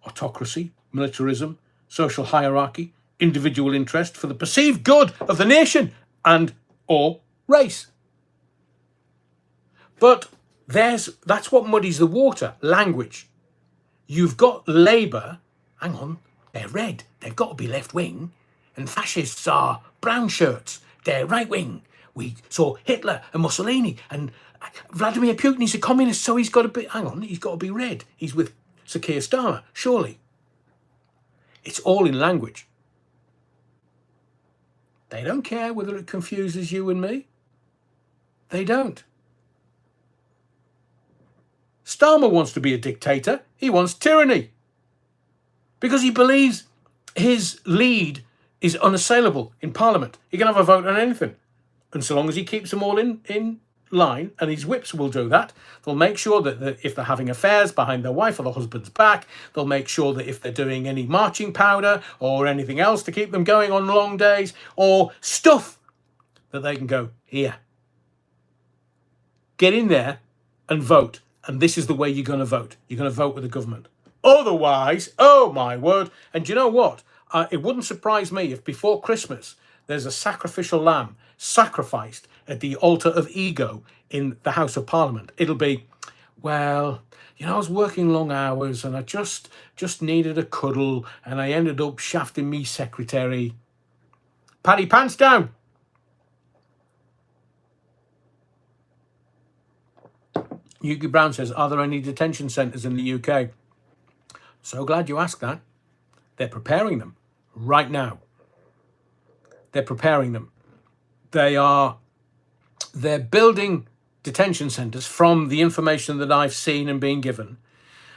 autocracy, militarism, social hierarchy, individual interest for the perceived good of the nation and or race. But that's what muddies the water, language. You've got Labour, hang on, they're red, they've got to be left wing, and fascists are brown shirts, they're right wing. We saw Hitler and Mussolini, and Vladimir Putin, he's a communist, so he's got to be, hang on, he's got to be red. He's with Sir Keir Starmer, surely. It's all in language. They don't care whether it confuses you and me. They don't. Starmer wants to be a dictator. He wants tyranny. Because he believes his lead is unassailable in Parliament. He can have a vote on anything. And so long as he keeps them all in line, and his whips will do that, they'll make sure that if they're having affairs behind their wife or the husband's back, they'll make sure that if they're doing any marching powder or anything else to keep them going on long days, or stuff, that they can go, here. Get in there and vote. And this is the way you're going to vote. You're going to vote with the government. Otherwise, oh my word. And do you know what? It wouldn't surprise me if before Christmas there's a sacrificial lamb sacrificed at the altar of ego in the House of Parliament. It'll be, well, you know, I was working long hours and I just needed a cuddle and I ended up shafting me secretary. Paddy pants down. Yuki Brown says, are there any detention centres in the UK? So glad you asked that. They're preparing them right now. They're preparing them. They're building detention centres from the information that I've seen and been given.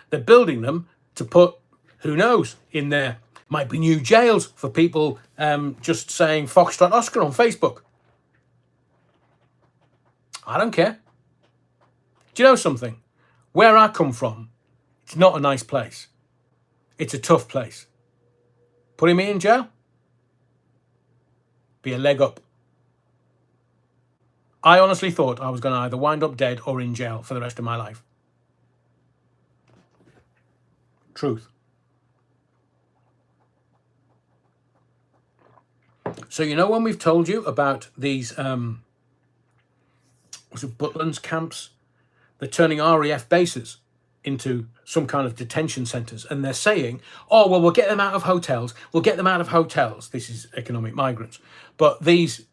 They're building them to put, who knows, in there. Might be new jails for people just saying Foxtrot Oscar on Facebook. I don't care. Do you know something? Where I come from, it's not a nice place. It's a tough place. Putting me in jail? Be a leg up. I honestly thought I was going to either wind up dead or in jail for the rest of my life. Truth. So you know when we've told you about these Butlins camps? They're turning RAF bases into some kind of detention centres. And they're saying, oh, well, we'll get them out of hotels. We'll get them out of hotels. This is economic migrants. But the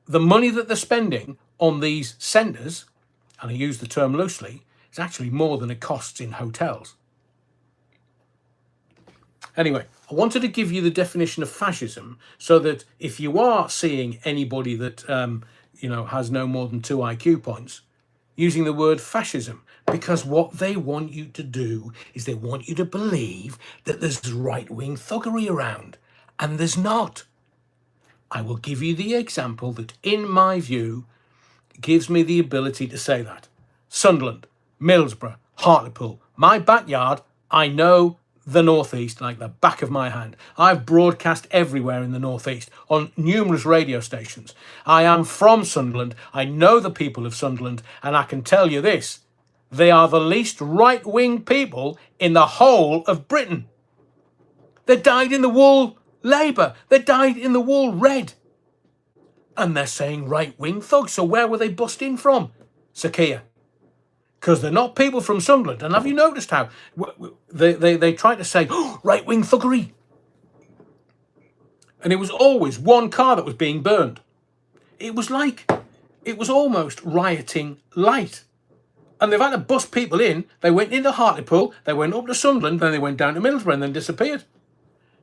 money that they're spending on these centres, and I use the term loosely, is actually more than it costs in hotels. Anyway, I wanted to give you the definition of fascism so that if you are seeing anybody that, has no more than 2 IQ points, using the word fascism, because what they want you to do is they want you to believe that there's right-wing thuggery around, and there's not. I will give you the example that, in my view, gives me the ability to say that. Sunderland, Middlesbrough, Hartlepool, my backyard, I know the Northeast like the back of my hand. I've broadcast everywhere in the Northeast on numerous radio stations. I am from Sunderland. I know the people of Sunderland, and I can tell you this. They are the least right-wing people in the whole of Britain. They dyed in the wool Labour. They dyed in the wool red. And they're saying right-wing thugs. So where were they busting from, Sir Keir? Because they're not people from Sunderland. And have you noticed how they try to say, oh, right-wing thuggery? And it was always one car that was being burned. It was almost rioting light. And they've had to bust people in. They went into Hartlepool, they went up to Sunderland, then they went down to Middlesbrough and then disappeared.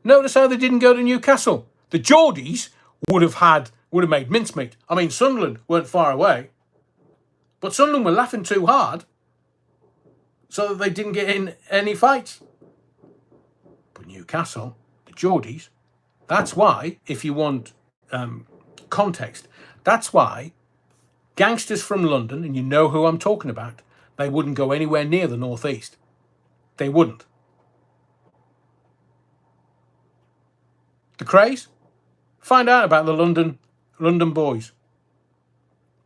Notice how they didn't go to Newcastle. The Geordies would have made mincemeat. I mean, Sunderland weren't far away. But Sunderland were laughing too hard so that they didn't get in any fights. But Newcastle, the Geordies, that's why, if you want context, that's why gangsters from London, and you know who I'm talking about, they wouldn't go anywhere near the Northeast. They wouldn't. The craze? Find out about the London boys.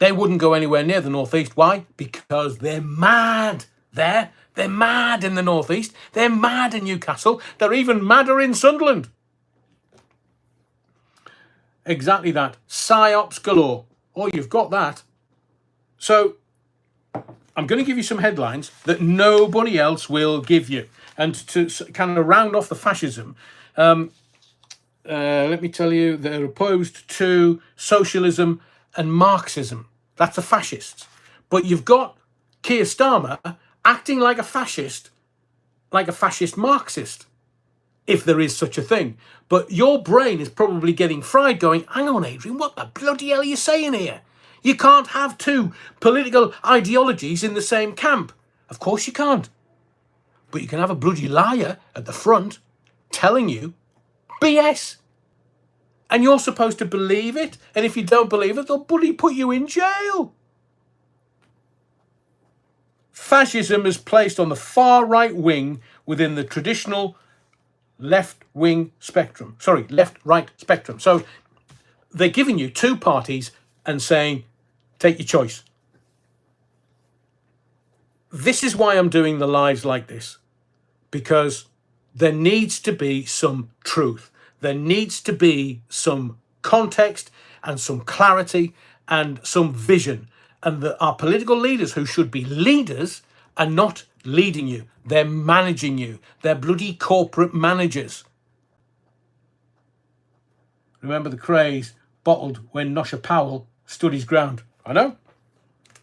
They wouldn't go anywhere near the northeast. Why? Because they're mad there. They're mad in the northeast. They're mad in Newcastle. They're even madder in Sunderland. Exactly that. Psyops galore. Oh, you've got that. So I'm going to give you some headlines that nobody else will give you. And to kind of round off the fascism, let me tell you, they're opposed to socialism and Marxism. That's the fascists. But you've got Keir Starmer acting like a fascist Marxist, if there is such a thing. But your brain is probably getting fried going, hang on, Adrian, what the bloody hell are you saying here? You can't have two political ideologies in the same camp. Of course you can't. But you can have a bloody liar at the front telling you BS. And you're supposed to believe it. And if you don't believe it, they'll bloody put you in jail. Fascism is placed on the far right wing within the traditional left-right spectrum. So they're giving you two parties and saying, take your choice. This is why I'm doing the lives like this, because there needs to be some truth. There needs to be some context and some clarity and some vision. And our political leaders, who should be leaders, are not leading you. They're managing you. They're bloody corporate managers. Remember the craze bottled when Nosha Powell stood his ground. I know.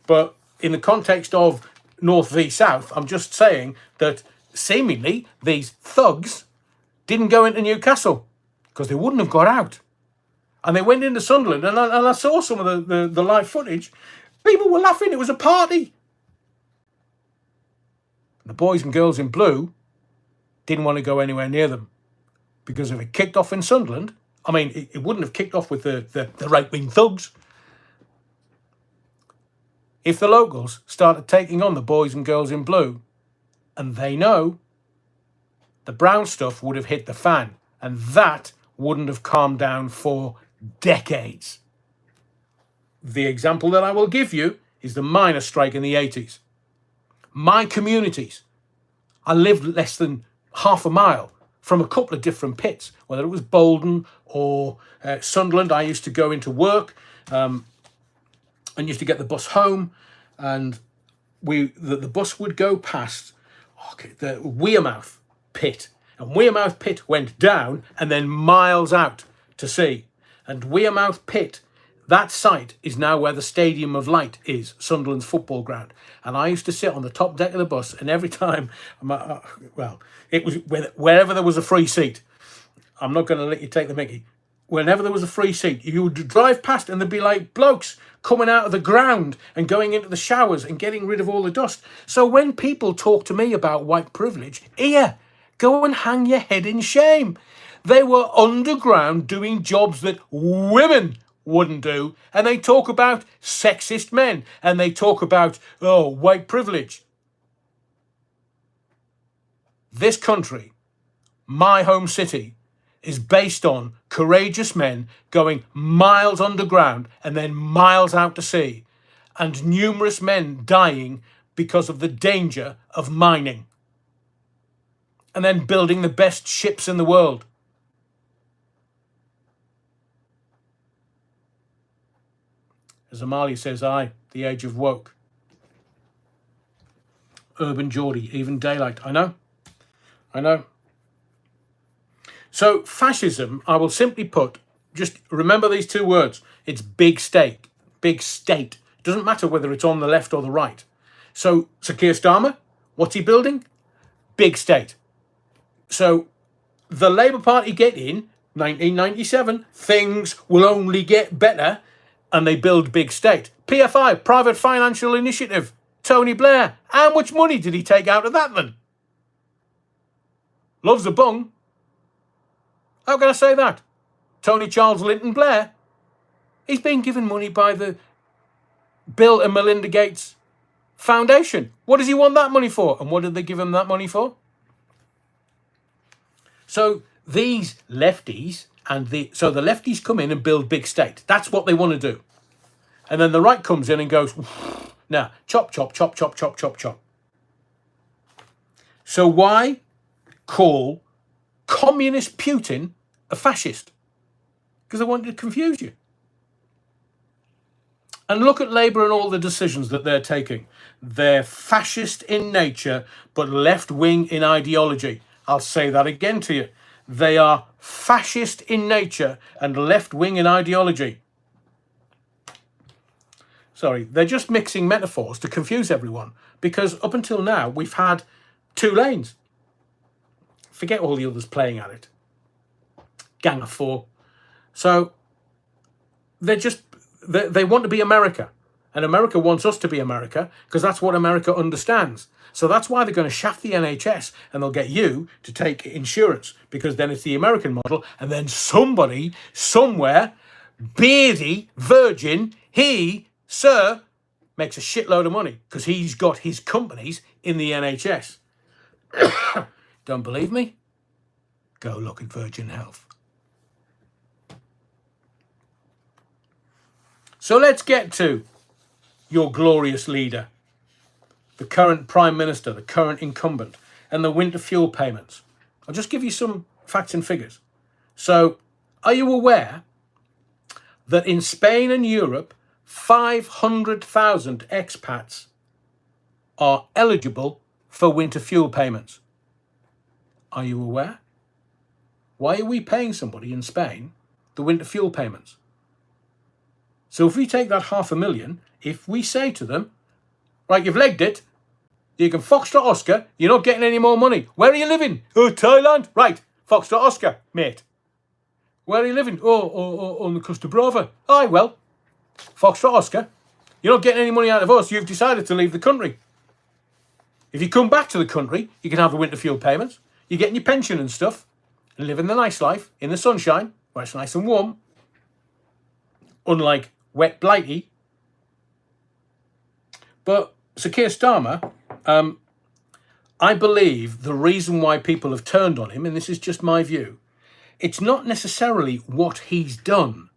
But in the context of North v South, I'm just saying that seemingly these thugs didn't go into Newcastle because they wouldn't have got out. And they went into Sunderland, and I saw some of the live footage. People were laughing. It was a party. The boys and girls in blue didn't want to go anywhere near them, because if it kicked off in Sunderland, I mean, it wouldn't have kicked off with the right-wing thugs. If the locals started taking on the boys and girls in blue, and they know, the brown stuff would have hit the fan, and that wouldn't have calmed down for decades. The example that I will give you is the miners' strike in the 80s. My communities, I lived less than half a mile from a couple of different pits, whether it was Bolden or Sunderland. I used to go into work and used to get the bus home, and the bus would go past the Wearmouth pit, and Wearmouth pit went down and then miles out to sea. And Wearmouth pit, that site is now where the Stadium of Light is, Sunderland's football ground. And I used to sit on the top deck of the bus, and every time, it was wherever there was a free seat. I'm not going to let you take the mickey. Whenever there was a free seat, you would drive past and there'd be like blokes coming out of the ground and going into the showers and getting rid of all the dust. So when people talk to me about white privilege, go and hang your head in shame. They were underground doing jobs that women wouldn't do, and they talk about sexist men, and they talk about white privilege. This country, my home city, is based on courageous men going miles underground and then miles out to sea, and numerous men dying because of the danger of mining, and then building the best ships in the world. As Amalia says, the age of woke. Urban Geordie, even daylight. I know. So fascism, I will simply put, just remember these two words. It's big state. Big state. It doesn't matter whether it's on the left or the right. So Sir Keir Starmer, what's he building? Big state. So the Labour Party get in 1997, things will only get better, and they build big state. PFI, Private Financial Initiative, Tony Blair. How much money did he take out of that then? Loves a bung. How can I say that? Tony Charles Linton Blair. He's been given money by the Bill and Melinda Gates Foundation. What does he want that money for? And what did they give him that money for? So these lefties, so the lefties come in and build big state. That's what they want to do. And then the right comes in and goes, now, chop, chop, chop, chop, chop, chop, chop. So why call communist Putin a fascist? Because I wanted to confuse you. And look at Labour and all the decisions that they're taking. They're fascist in nature, but left-wing in ideology. I'll say that again to you. They are fascist in nature and left-wing in ideology. Sorry, they're just mixing metaphors to confuse everyone, because up until now, we've had two lanes. Forget all the others playing at it. Gang of four. So they want to be America, and America wants us to be America, because that's what America understands. So that's why they're going to shaft the NHS, and they'll get you to take insurance, because then it's the American model, and then somebody, somewhere, beardy, virgin, Sir, makes a shitload of money, because he's got his companies in the NHS. Don't believe me? Go look at Virgin Health. So let's get to your glorious leader, the current Prime Minister, the current incumbent, and the winter fuel payments. I'll just give you some facts and figures. So, are you aware that in Spain and Europe, 500,000 expats are eligible for winter fuel payments? Are you aware? Why are we paying somebody in Spain the winter fuel payments? So if we take that 500,000, if we say to them, right, you've legged it, you can Foxtrot Oscar, you're not getting any more money. Where are you living? Oh, Thailand. Right, Foxtrot Oscar, mate. Where are you living? Oh, on the Costa Brava. Aye, well, Foxtrot Oscar, you're not getting any money out of us. You've decided to leave the country. If you come back to the country, you can have the winter fuel payments. You're getting your pension and stuff, and living the nice life in the sunshine, where it's nice and warm. Unlike wet blighty. But Sir Keir Starmer, I believe the reason why people have turned on him, and this is just my view, it's not necessarily what he's done,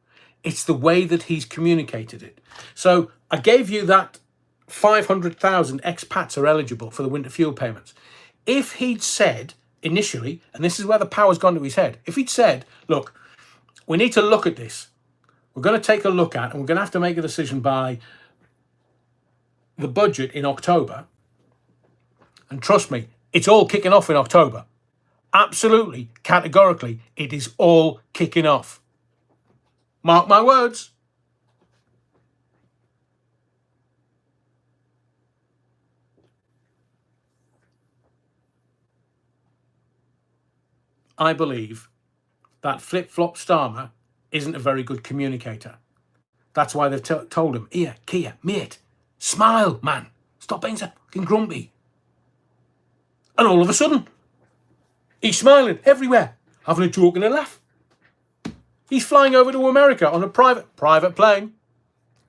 it's the way that he's communicated it. So I gave you that 500,000 expats are eligible for the winter fuel payments. If he'd said initially, and this is where the power's gone to his head, if he'd said, look, we need to look at this. We're going to take a look at, and we're going to have to make a decision by the budget in October. And trust me, it's all kicking off in October. Absolutely, categorically, it is all kicking off. Mark my words. I believe that flip-flop Starmer isn't a very good communicator. That's why they've told him, here, Keir, mate, smile, man. Stop being so fucking grumpy. And all of a sudden, he's smiling everywhere, having a joke and a laugh. He's flying over to America on a private plane.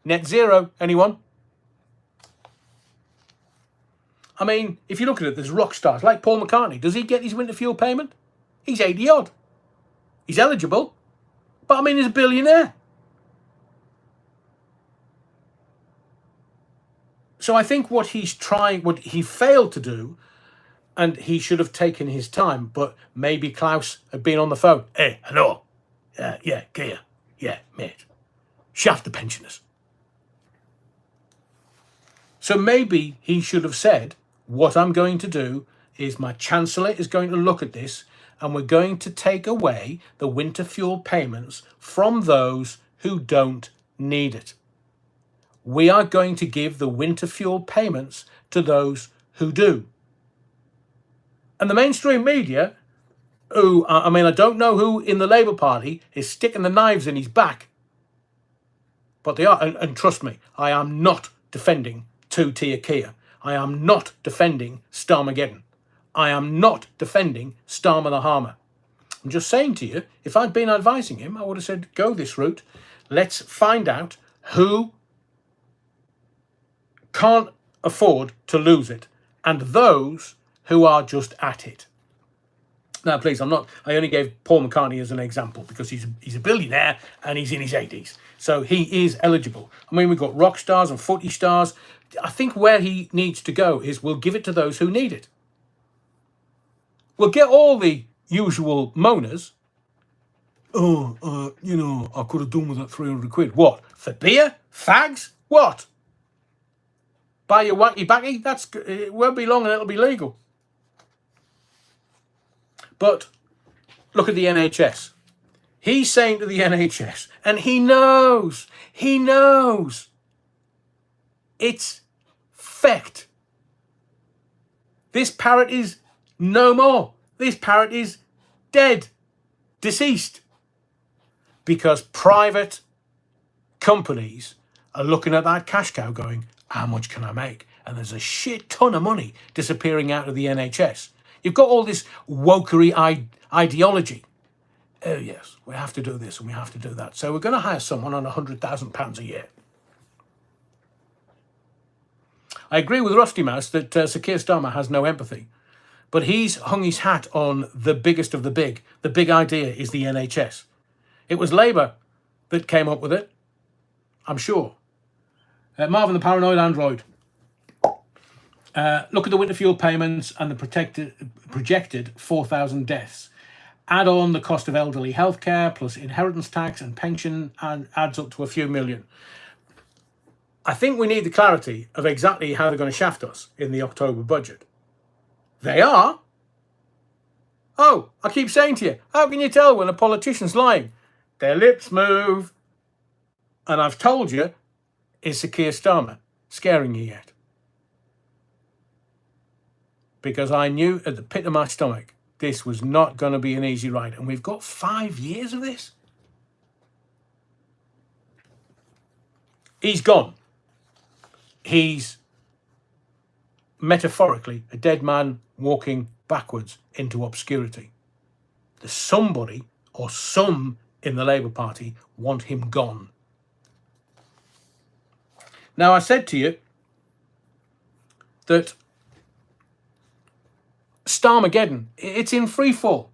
Net zero, anyone? I mean, if you look at it, there's rock stars like Paul McCartney. Does he get his winter fuel payment? He's 80 odd. He's eligible. But I mean, he's a billionaire. So I think what he failed to do, and he should have taken his time, but maybe Klaus had been on the phone. Hey, hello. Yeah, Keir. Yeah, mate. Shaft the pensioners. So maybe he should have said, what I'm going to do is my Chancellor is going to look at this, and we're going to take away the winter fuel payments from those who don't need it. We are going to give the winter fuel payments to those who do. And the mainstream media, who, I mean, I don't know who in the Labour Party is sticking the knives in his back, but they are, and trust me, I am not defending two-tier Keir. I am not defending Starmageddon. I am not defending Starmer the Harmer. I'm just saying to you, if I'd been advising him, I would have said, go this route. Let's find out who can't afford to lose it, and those who are just at it. Now, please, I only gave Paul McCartney as an example because he's a billionaire and he's in his 80s. So he is eligible. I mean, we've got rock stars and footy stars. I think where he needs to go is we'll give it to those who need it. We'll get all the usual moaners. Oh, I could have done with that 300 quid. What? For beer? Fags? What? Buy your wacky backy? It won't be long and it'll be legal. But look at the NHS. He's saying to the NHS, and he knows, it's fact. This parrot is no more. This parrot is dead, deceased. Because private companies are looking at that cash cow going, how much can I make? And there's a shit ton of money disappearing out of the NHS. You've got all this wokery ideology. Oh, yes, we have to do this and we have to do that. So we're going to hire someone on £100,000 a year. I agree with Rusty Mouse that Sir Keir Starmer has no empathy. But he's hung his hat on the biggest of the big. The big idea is the NHS. It was Labour that came up with it, I'm sure. Marvin the Paranoid Android. Look at the winter fuel payments and the projected 4,000 deaths. Add on the cost of elderly healthcare plus inheritance tax and pension and adds up to a few million. I think we need the clarity of exactly how they're going to shaft us in the October budget. They are. Oh, I keep saying to you, how can you tell when a politician's lying? Their lips move. And I've told you, is Sir Keir Starmer scaring you yet? Because I knew at the pit of my stomach, this was not going to be an easy ride. And we've got 5 years of this. He's gone. He's metaphorically a dead man walking backwards into obscurity. There's somebody or some in the Labour Party want him gone. Now, I said to you that Starmageddon, it's in free fall.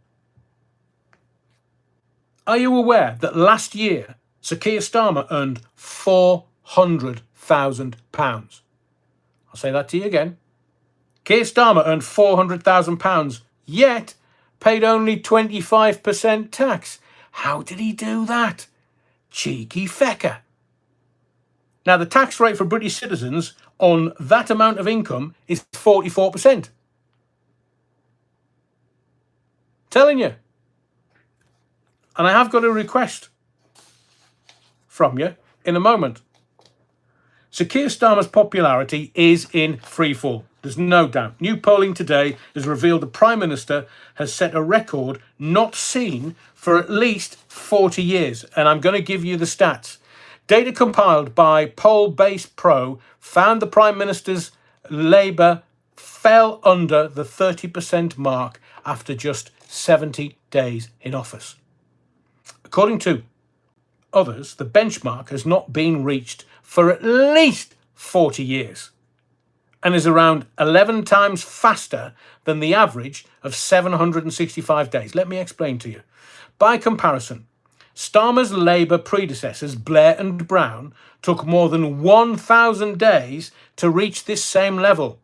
Are you aware that last year Sir Keir Starmer earned £400,000? I'll say that to you again. Keir Starmer earned £400,000, yet paid only 25% tax. How did he do that? Cheeky fecker. Now, the tax rate for British citizens on that amount of income is 44%. Telling you. And I have got a request from you in a moment. Sir Keir Starmer's popularity is in freefall. There's no doubt. New polling today has revealed the Prime Minister has set a record not seen for at least 40 years. And I'm going to give you the stats. Data compiled by Poll-Based Pro found the Prime Minister's Labour fell under the 30% mark after just 70 days in office. According to others, the benchmark has not been reached for at least 40 years and is around 11 times faster than the average of 765 days. Let me explain to you. By comparison, Starmer's Labour predecessors, Blair and Brown, took more than 1,000 days to reach this same level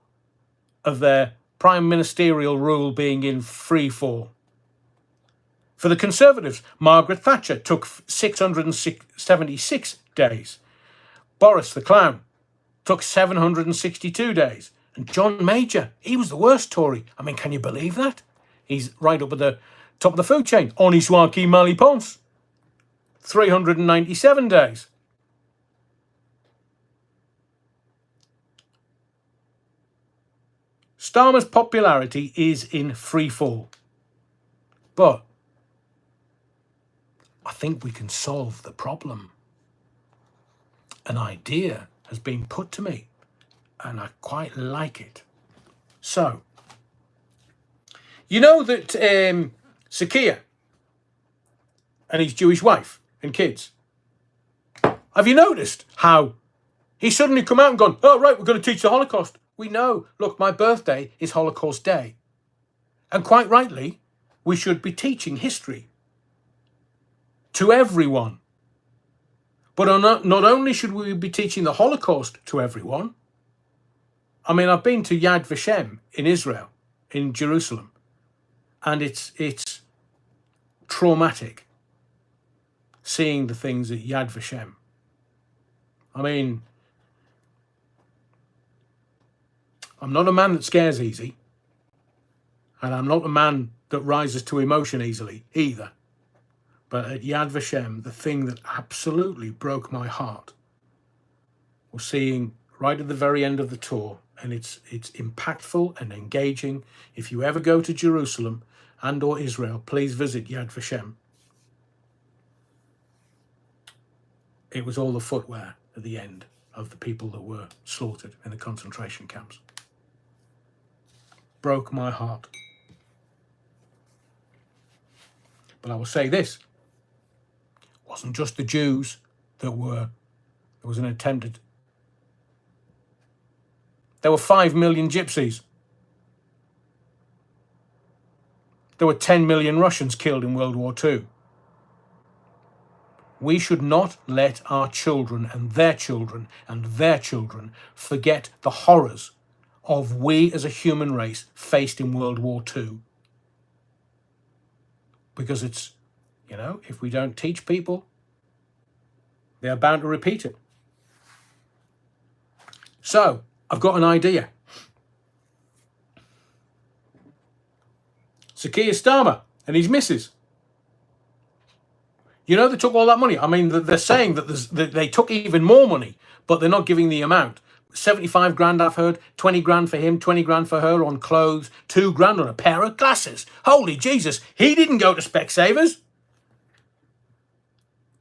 of their prime ministerial rule being in free fall. For the Conservatives, Margaret Thatcher took 676 days. Boris the Clown took 762 days. And John Major, he was the worst Tory. I mean, can you believe that? He's right up at the top of the food chain. Oniswaki Malipons, 397 days. Starmer's popularity is in free fall. But I think we can solve the problem. An idea has been put to me, and I quite like it. So, you know that Sir Keir and his Jewish wife and kids, have you noticed how he suddenly come out and gone, oh, right, we're going to teach the Holocaust. We know, look, my birthday is Holocaust Day. And quite rightly, we should be teaching history to everyone. But not only should we be teaching the Holocaust to everyone. I mean, I've been to Yad Vashem in Israel, in Jerusalem, and it's traumatic seeing the things at Yad Vashem. I mean, I'm not a man that scares easy, and I'm not a man that rises to emotion easily either. But at Yad Vashem, the thing that absolutely broke my heart was seeing right at the very end of the tour, and it's impactful and engaging. If you ever go to Jerusalem and or Israel, please visit Yad Vashem. It was all the footwear at the end of the people that were slaughtered in the concentration camps. Broke my heart. But I will say this. It wasn't just the Jews that there was an attempted. There were 5 million gypsies. There were 10 million Russians killed in World War II. We should not let our children and their children and their children forget the horrors of we as a human race faced in World War II. Because it's, if we don't teach people, they're bound to repeat it. So, I've got an idea. Sir Keir Starmer and his missus. They took all that money. I mean, they're saying that they took even more money, but they're not giving the amount. 75 grand I've heard, 20 grand for him, 20 grand for her on clothes, 2 grand on a pair of glasses. Holy Jesus, he didn't go to Specsavers.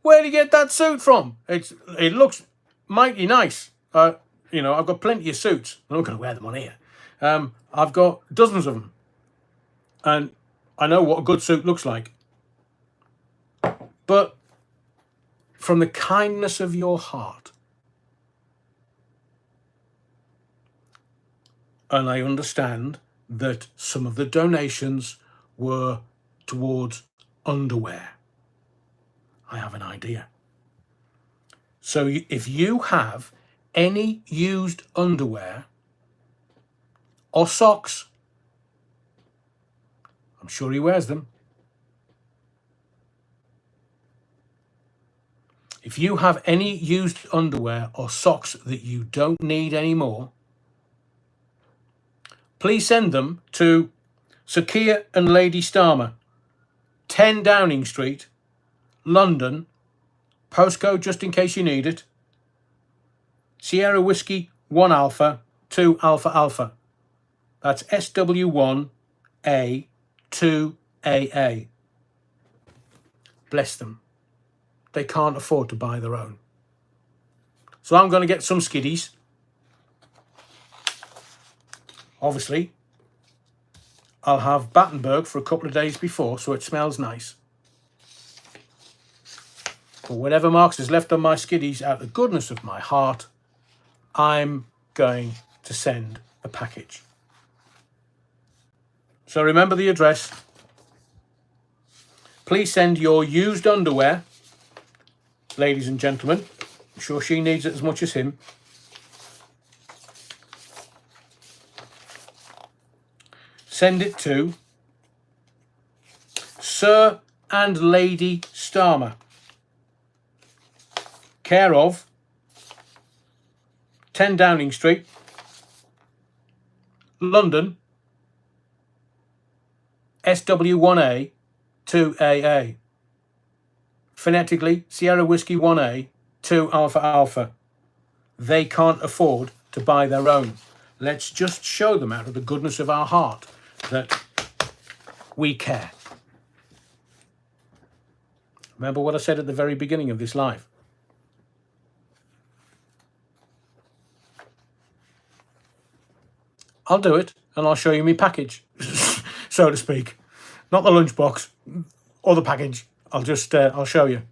Where did he get that suit from? It looks mighty nice. I've got plenty of suits. I'm not going to wear them on here. I've got dozens of them. And I know what a good suit looks like. But from the kindness of your heart, and I understand that some of the donations were towards underwear. I have an idea. So if you have any used underwear or socks, I'm sure he wears them. If you have any used underwear or socks that you don't need anymore, please send them to Sir Keir and Lady Starmer, 10 Downing Street, London, postcode just in case you need it, Sierra Whiskey 1 Alpha, 2 Alpha Alpha. That's SW1A 2AA. Bless them. They can't afford to buy their own. So I'm going to get some skiddies. Obviously, I'll have Battenberg for a couple of days before, so it smells nice. But whatever marks is left on my skiddies, out of the goodness of my heart, I'm going to send a package. So remember the address. Please send your used underwear, ladies and gentlemen. I'm sure she needs it as much as him. Send it to Sir and Lady Starmer, care of 10 Downing Street, London, SW1A 2AA. Phonetically, Sierra Whiskey 1A 2 Alpha Alpha. They can't afford to buy their own. Let's just show them out of the goodness of our heart that we care. Remember what I said at the very beginning of this live. I'll do it and I'll show you my package, so to speak. Not the lunchbox or the package. I'll show you.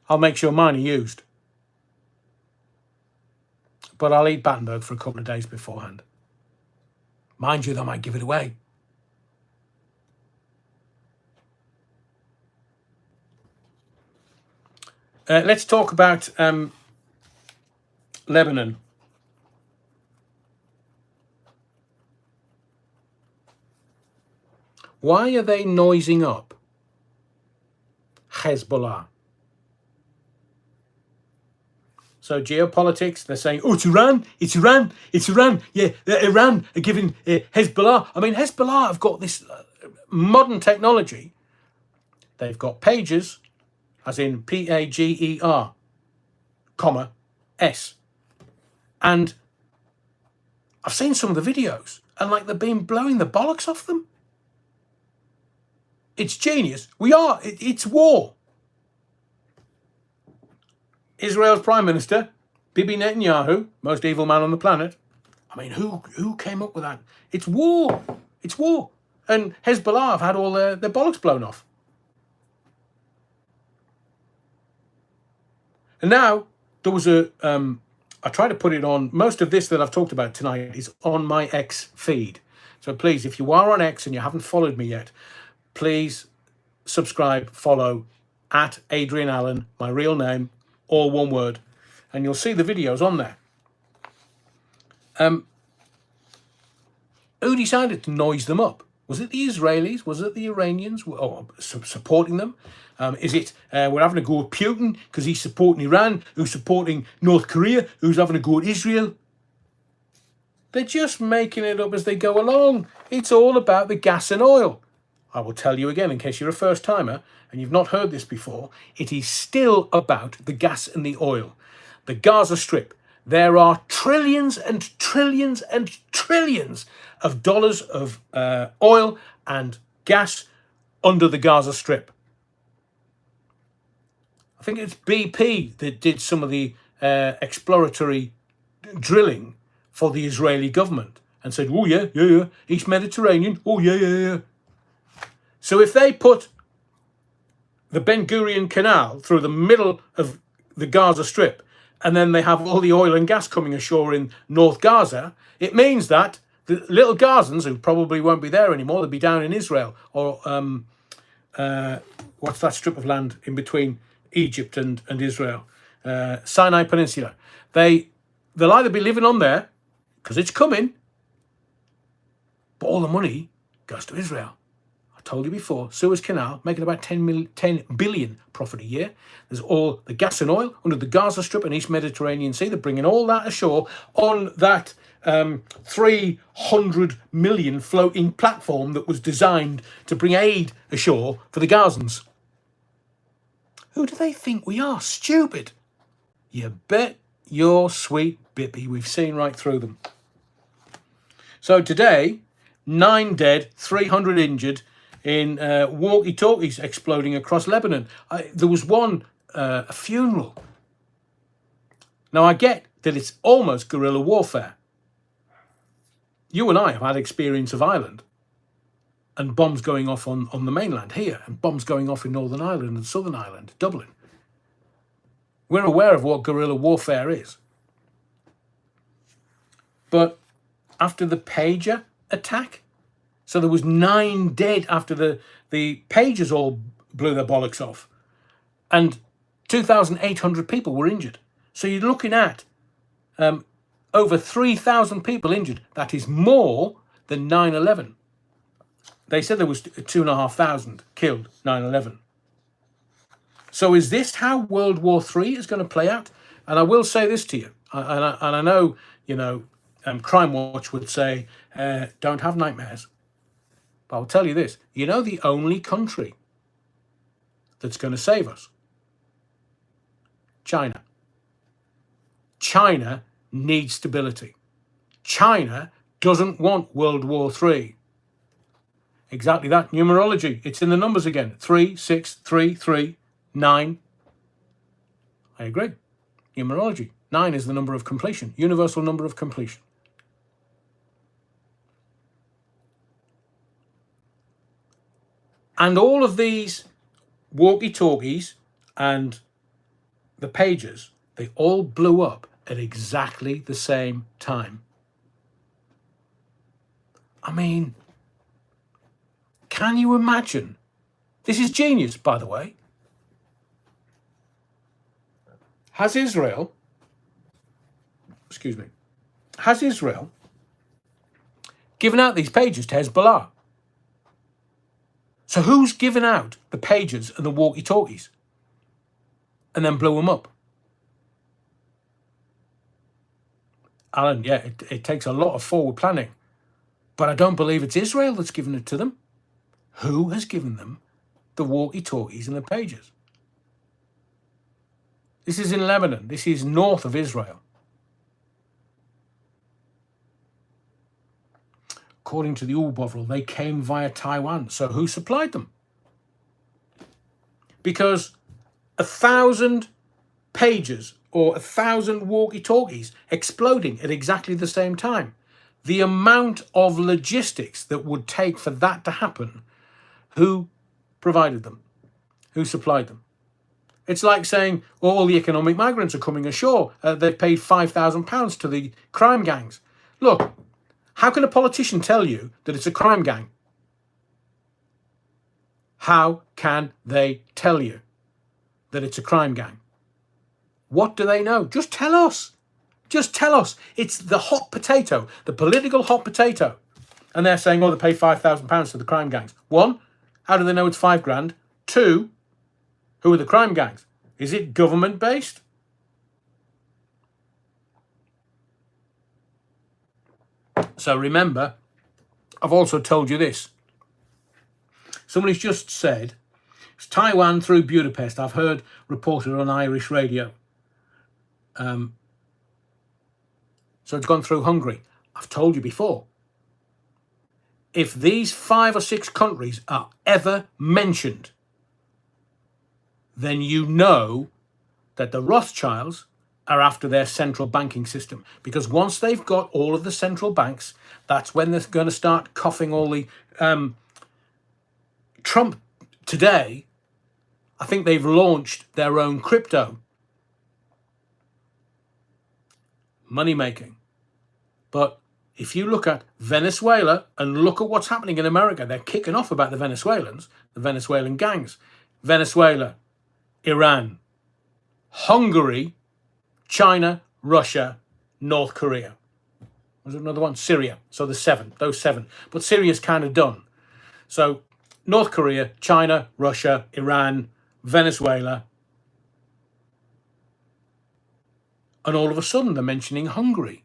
I'll make sure mine are used. But I'll eat Battenberg for a couple of days beforehand. Mind you, they might give it away. Let's talk about Lebanon. Why are they noising up Hezbollah? So geopolitics, they're saying, oh, it's Iran, it's Iran, it's Iran. Yeah, Iran are giving Hezbollah. I mean, Hezbollah have got this modern technology. They've got pagers, as in Pager, comma, S. And I've seen some of the videos, and like they've been blowing the bollocks off them. It's genius. It's war. Israel's Prime Minister, Bibi Netanyahu, most evil man on the planet. I mean, who came up with that? It's war. It's war. And Hezbollah have had all their bollocks blown off. And now, there was I tried to put it on, most of this that I've talked about tonight is on my X feed. So please, if you are on X and you haven't followed me yet, please subscribe, follow, at Adrian Allen, my real name, all one word, and you'll see the videos on there. Who decided to noise them up? Was it the Israelis? Was it the Iranians supporting them? Is it we're having a go at Putin because he's supporting Iran, who's supporting North Korea, who's having a go at Israel? They're just making it up as they go along. It's all about the gas and oil. I will tell you again, in case you're a first timer and you've not heard this before, it is still about the gas and the oil. The Gaza Strip. There are trillions and trillions and trillions of dollars of oil and gas under the Gaza Strip. I think it's BP that did some of the exploratory drilling for the Israeli government and said, oh, yeah, East Mediterranean, oh, yeah. So if they put the Ben Gurion Canal through the middle of the Gaza Strip, and then they have all the oil and gas coming ashore in North Gaza, it means that the little Gazans, who probably won't be there anymore, they'll be down in Israel, or what's that strip of land in between Egypt and Israel? Sinai Peninsula. They'll either be living on there, because it's coming, but all the money goes to Israel. Told you before, Suez Canal making about 10 billion profit a year. There's all the gas and oil under the Gaza Strip and East Mediterranean Sea. They're bringing all that ashore on that 300 million floating platform that was designed to bring aid ashore for the Gazans. Who do they think we are? Stupid. You bet your sweet bippy. We've seen right through them. So today, 9 dead, 300 injured, in walkie-talkies exploding across Lebanon. There was one, a funeral. Now, I get that it's almost guerrilla warfare. You and I have had experience of Ireland and bombs going off on the mainland here and bombs going off in Northern Ireland and Southern Ireland, Dublin. We're aware of what guerrilla warfare is. But after the pager attack, so there was 9 dead after the pagers all blew their bollocks off. And 2,800 people were injured. So you're looking at over 3,000 people injured. That is more than 9/11. They said there was 2,500 killed 9/11. So is this how World War III is going to play out? And I will say this to you. And I know, Crime Watch would say, don't have nightmares. But I'll tell you this, the only country that's going to save us? China. China needs stability. China doesn't want World War III. Exactly that, numerology. It's in the numbers again. 3, 6, 3, 3, 9. I agree. Numerology. 9 is the number of completion, universal number of completion. And all of these walkie-talkies and the pagers, they all blew up at exactly the same time. I mean, can you imagine? This is genius, by the way. has Israel given out these pages to Hezbollah? So who's given out the pages and the walkie-talkies and then blew them up? Alan, yeah, it takes a lot of forward planning, but I don't believe it's Israel that's given it to them. Who has given them the walkie-talkies and the pages? This is in Lebanon. This is north of Israel. According to the Bovril, they came via Taiwan. So who supplied them? Because 1,000 pages or 1,000 walkie-talkies exploding at exactly the same time. The amount of logistics that would take for that to happen, who provided them? Who supplied them? It's like saying all the economic migrants are coming ashore. They've paid £5,000 to the crime gangs. Look, how can a politician tell you that it's a crime gang? How can they tell you that it's a crime gang? What do they know? Just tell us. Just tell us. It's the hot potato, the political hot potato. And they're saying, oh, they pay £5,000 to the crime gangs. One, how do they know it's £5,000? Two, who are the crime gangs? Is it government-based? So remember, I've also told you this. Somebody's just said, it's Taiwan through Budapest. I've heard reported on Irish radio. So it's gone through Hungary. I've told you before. If these 5 or 6 countries are ever mentioned, then you know that the Rothschilds are after their central banking system. Because once they've got all of the central banks, that's when they're going to start coughing all the... Trump today, I think they've launched their own crypto. Money making. But if you look at Venezuela and look at what's happening in America, they're kicking off about the Venezuelans, the Venezuelan gangs. Venezuela, Iran, Hungary, China, Russia, North Korea. Was there another one? Syria. So there's 7, those 7. But Syria's kind of done. So North Korea, China, Russia, Iran, Venezuela. And all of a sudden they're mentioning Hungary.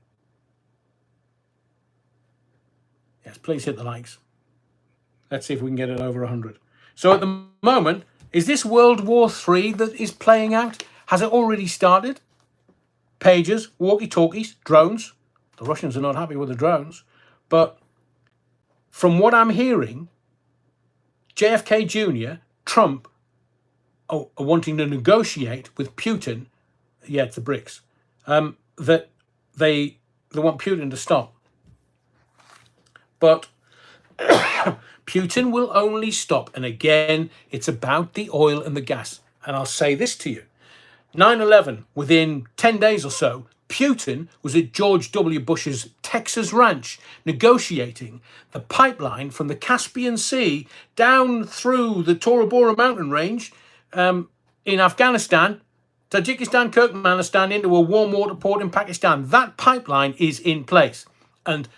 Yes, please hit the likes. Let's see if we can get it over 100. So at the moment, is this World War III that is playing out? Has it already started? Pages, walkie-talkies, drones. The Russians are not happy with the drones. But from what I'm hearing, JFK Jr., Trump are wanting to negotiate with Putin. Yeah, it's the BRICS. That they want Putin to stop. But Putin will only stop. And again, it's about the oil and the gas. And I'll say this to you. 9/11, within 10 days or so, Putin was at George W. Bush's Texas ranch negotiating the pipeline from the Caspian Sea down through the Tora Bora mountain range in Afghanistan, Tajikistan, Turkmenistan, into a warm water port in Pakistan. That pipeline is in place. And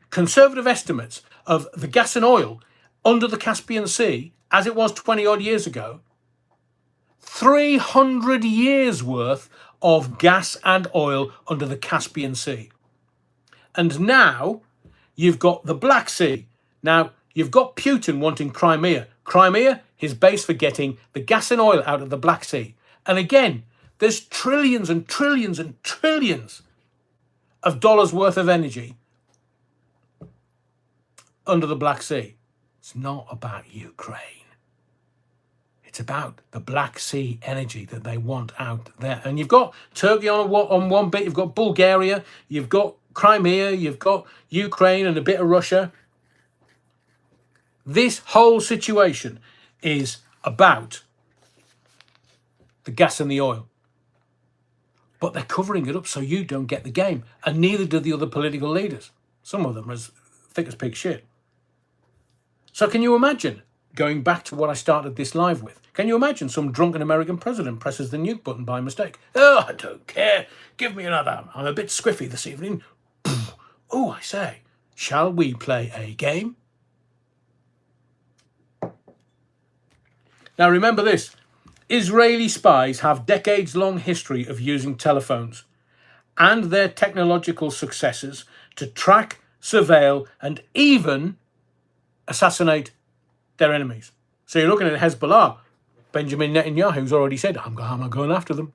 conservative estimates of the gas and oil under the Caspian Sea, as it was 20 odd years ago, 300 years worth of gas and oil under the Caspian Sea. And now you've got the Black Sea. Now you've got Putin wanting Crimea. Crimea, his base for getting the gas and oil out of the Black Sea. And again, there's trillions and trillions and trillions of dollars worth of energy under the Black Sea. It's not about Ukraine. It's about the Black Sea energy that they want out there. And you've got Turkey on one bit, you've got Bulgaria, you've got Crimea, you've got Ukraine and a bit of Russia. This whole situation is about the gas and the oil. But they're covering it up so you don't get the game. And neither do the other political leaders. Some of them are as thick as pig shit. So can you imagine going back to what I started this live with. Can you imagine some drunken American president presses the nuke button by mistake? Oh, I don't care. Give me another. I'm a bit squiffy this evening. Oh, I say, shall we play a game? Now remember this. Israeli spies have decades-long history of using telephones and their technological successors to track, surveil, and even assassinate their enemies. So you're looking at Hezbollah. Benjamin Netanyahu's already said, I'm going after them.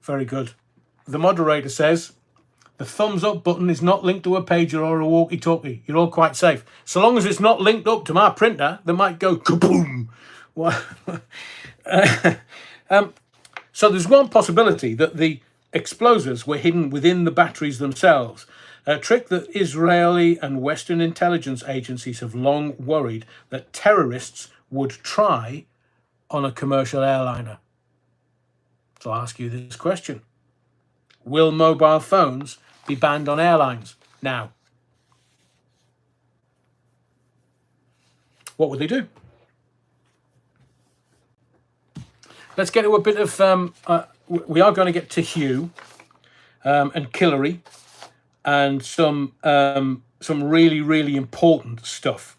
Very good. The moderator says, the thumbs up button is not linked to a pager or a walkie-talkie. You're all quite safe. So long as it's not linked up to my printer, they might go kaboom. So there's one possibility that the explosives were hidden within the batteries themselves, a trick that Israeli and Western intelligence agencies have long worried that terrorists would try on a commercial airliner. So I'll ask you this question. Will mobile phones be banned on airlines now? What would they do? Let's get to a bit of... we are going to get to Huw and Hillary and some really, really important stuff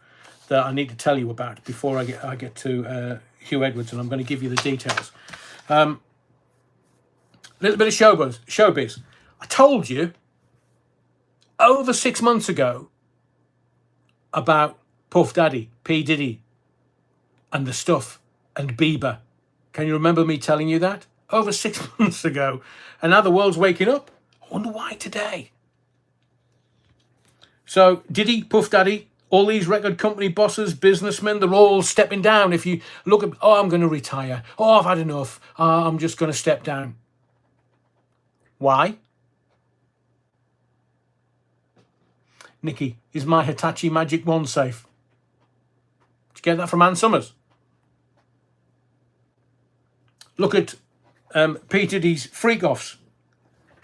that I need to tell you about before I get to Huw Edwards, and I'm going to give you the details. A little bit of showbiz. I told you over 6 months ago about Puff Daddy, P. Diddy, and the stuff, and Bieber. Can you remember me telling you that? Over 6 months ago. And now the world's waking up. I wonder why today. So Diddy, Puff Daddy, all these record company bosses, businessmen, they're all stepping down. If you look at, oh, I'm going to retire. Oh, I've had enough. I'm just going to step down. Why? Nikki, is my Hitachi Magic Wand safe? Did you get that from Ann Summers? Look at P. Diddy's freak-offs.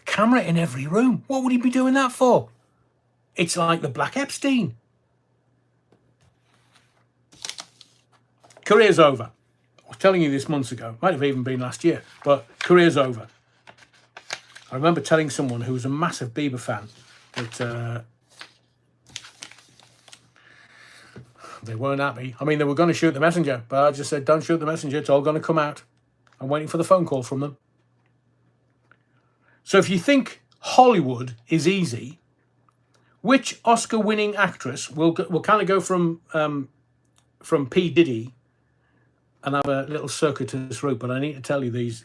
Camera in every room. What would he be doing that for? It's like the Black Epstein. Career's over. I was telling you this months ago. Might have even been last year. But career's over. I remember telling someone who was a massive Bieber fan that they weren't happy. I mean, they were going to shoot the messenger, but I just said, don't shoot the messenger. It's all going to come out. I'm waiting for the phone call from them. So if you think Hollywood is easy, which Oscar-winning actress will kind of go from P. Diddy and have a little circuitous route? But I need to tell you these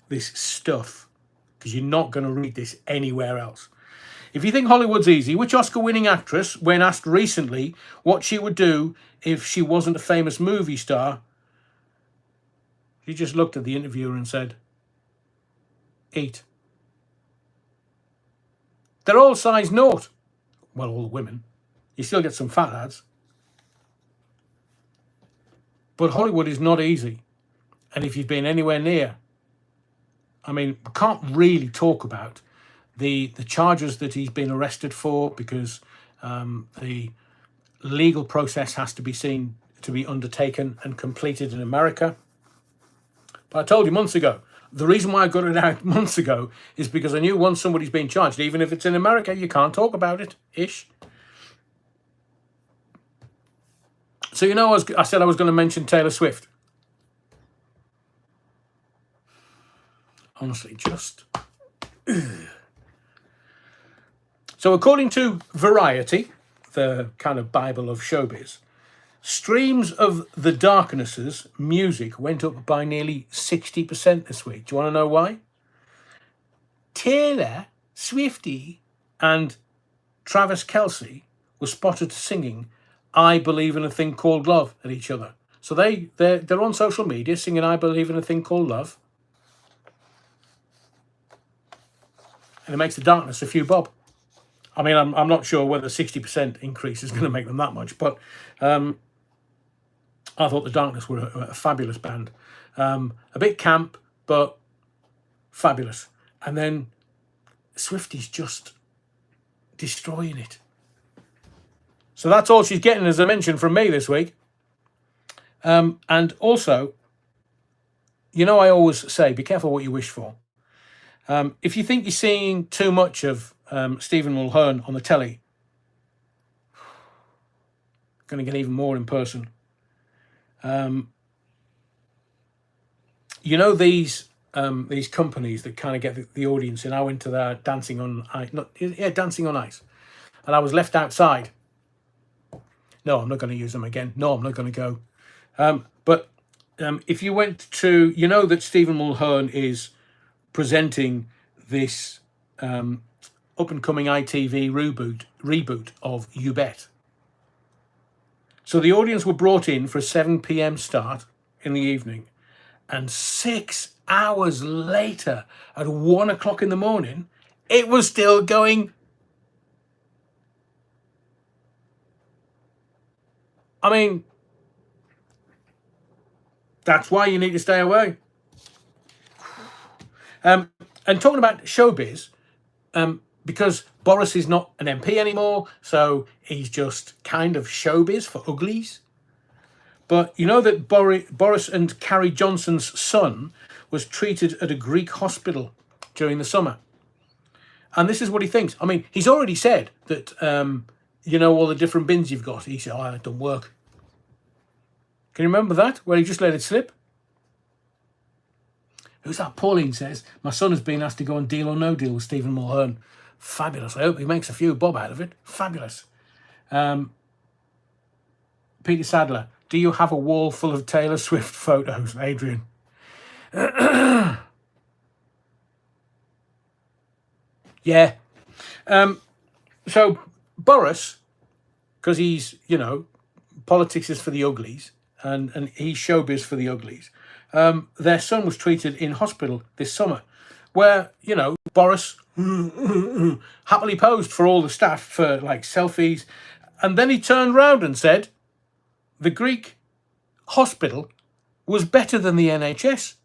this stuff because you're not going to read this anywhere else. If you think Hollywood's easy, which Oscar-winning actress, when asked recently what she would do if she wasn't a famous movie star, she just looked at the interviewer and said, eat. They're all size 0. Well, all the women. You still get some fat lads. But Hollywood is not easy. And if you've been anywhere near, I mean, we can't really talk about the charges that he's been arrested for because the legal process has to be undertaken and completed in America. But I told you months ago, the reason why I got it out months ago is because I knew once somebody's been charged, even if it's in America, you can't talk about it, ish. So, you know, I said I was going to mention Taylor Swift. Honestly, just... So according to Variety, the kind of Bible of showbiz, streams of The Darknesses music went up by nearly 60% this week. Do you want to know why? Taylor, Swiftie, and Travis Kelce were spotted singing I Believe in a Thing Called Love at each other. So they're on social media singing I Believe in a Thing Called Love. And it makes The Darkness a few bob. I mean, I'm not sure whether 60% increase is going to make them that much, but I thought The Darkness were a fabulous band. A bit camp, but fabulous. And then Swiftie's just destroying it. So that's all she's getting as a mention from me this week. And also, you know, I always say, be careful what you wish for. If you think you're seeing too much of Stephen Mulhern on the telly, going to get even more in person. You know, these companies that kind of get the audience in. I went to their Dancing on Ice, Dancing on Ice, and I was left outside. No, I'm not going to use them again. No, I'm not going to go. But if you went to, you know that Stephen Mulhern is presenting this up-and-coming ITV reboot of You Bet. So the audience were brought in for a 7 p.m. start in the evening, and 6 hours later, at 1 o'clock in the morning, it was still going. I mean, that's why you need to stay away. And talking about showbiz, because Boris is not an MP anymore, so he's just kind of showbiz for uglies. But you know that Boris and Carrie Johnson's son was treated at a Greek hospital during the summer. And this is what he thinks. I mean, he's already said that, you know, all the different bins you've got. He said, it don't work. Can you remember that? Where he just let it slip? Who's that? Pauline says, my son has been asked to go on Deal or No Deal with Stephen Mulhern. Fabulous. I hope he makes a few bob out of it. Fabulous. Peter Sadler, do you have a wall full of Taylor Swift photos, Adrian? Yeah. So Boris, because he's, you know, politics is for the uglies, and he's showbiz for the uglies. Their son was treated in hospital this summer, where, you know, Boris happily posed for all the staff for like selfies, and then he turned round and said the Greek hospital was better than the NHS.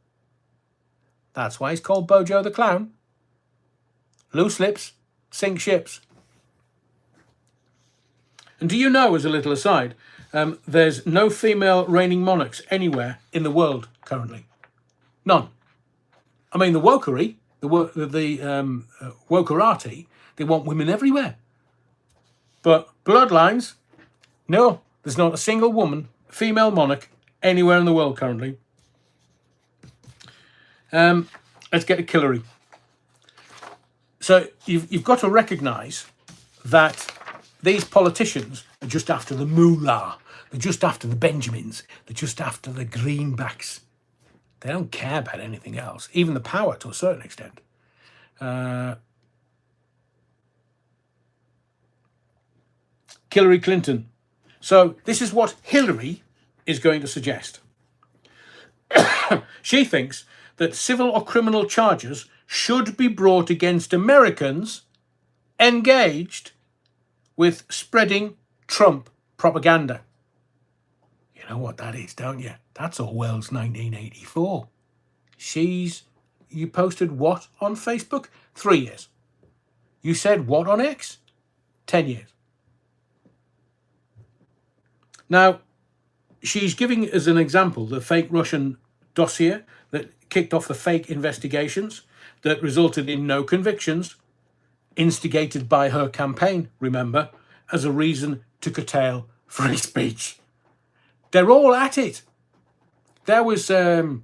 That's why he's called Bojo the Clown. Loose lips sink ships. And do you know, as a little aside, there's no female reigning monarchs anywhere in the world currently. None. I mean, the wokery, the wokerati, they want women everywhere. But bloodlines, no, there's not a single woman, female monarch, anywhere in the world currently. Let's get to Hillary. So you've got to recognise that these politicians are just after the moolah. They're just after the Benjamins. They're just after the greenbacks. They don't care about anything else, even the power to a certain extent. Hillary Clinton. So this is what Hillary is going to suggest. She thinks that civil or criminal charges should be brought against Americans engaged with spreading Trump propaganda. You know what that is, don't you? That's Orwell's 1984. You posted what on Facebook? 3 years. You said what on X? 10 years. Now, she's giving as an example the fake Russian dossier that kicked off the fake investigations that resulted in no convictions, instigated by her campaign, remember, as a reason to curtail free speech. They're all at it. There was Jacinda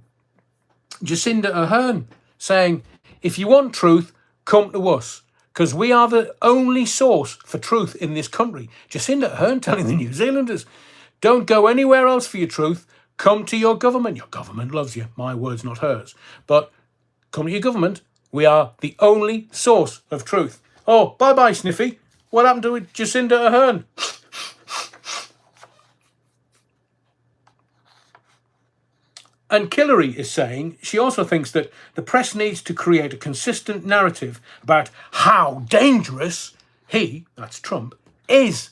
Ardern saying, if you want truth, come to us, because we are the only source for truth in this country. Jacinda Ardern telling the New Zealanders, don't go anywhere else for your truth. Come to your government. Your government loves you. My words, not hers. But come to your government. We are the only source of truth. Oh, bye-bye, Sniffy. What happened to Jacinda Ardern? And Hillary is saying she also thinks that the press needs to create a consistent narrative about how dangerous he, that's Trump, is.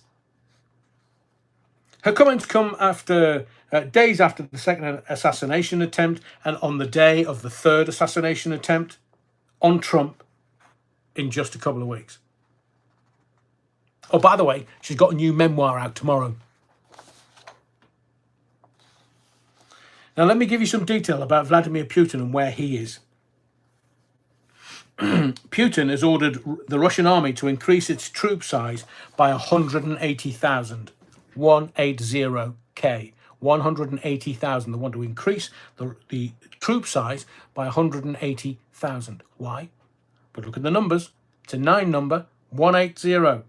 Her comments come after days after the second assassination attempt and on the day of the third assassination attempt on Trump in just a couple of weeks. Oh, by the way, she's got a new memoir out tomorrow. Now, let me give you some detail about Vladimir Putin and where he is. Putin has ordered the Russian army to increase its troop size by 180,000. 180K. 180,000. They want to increase the troop size by 180,000. Why? But look at the numbers. It's a 9 number, 180.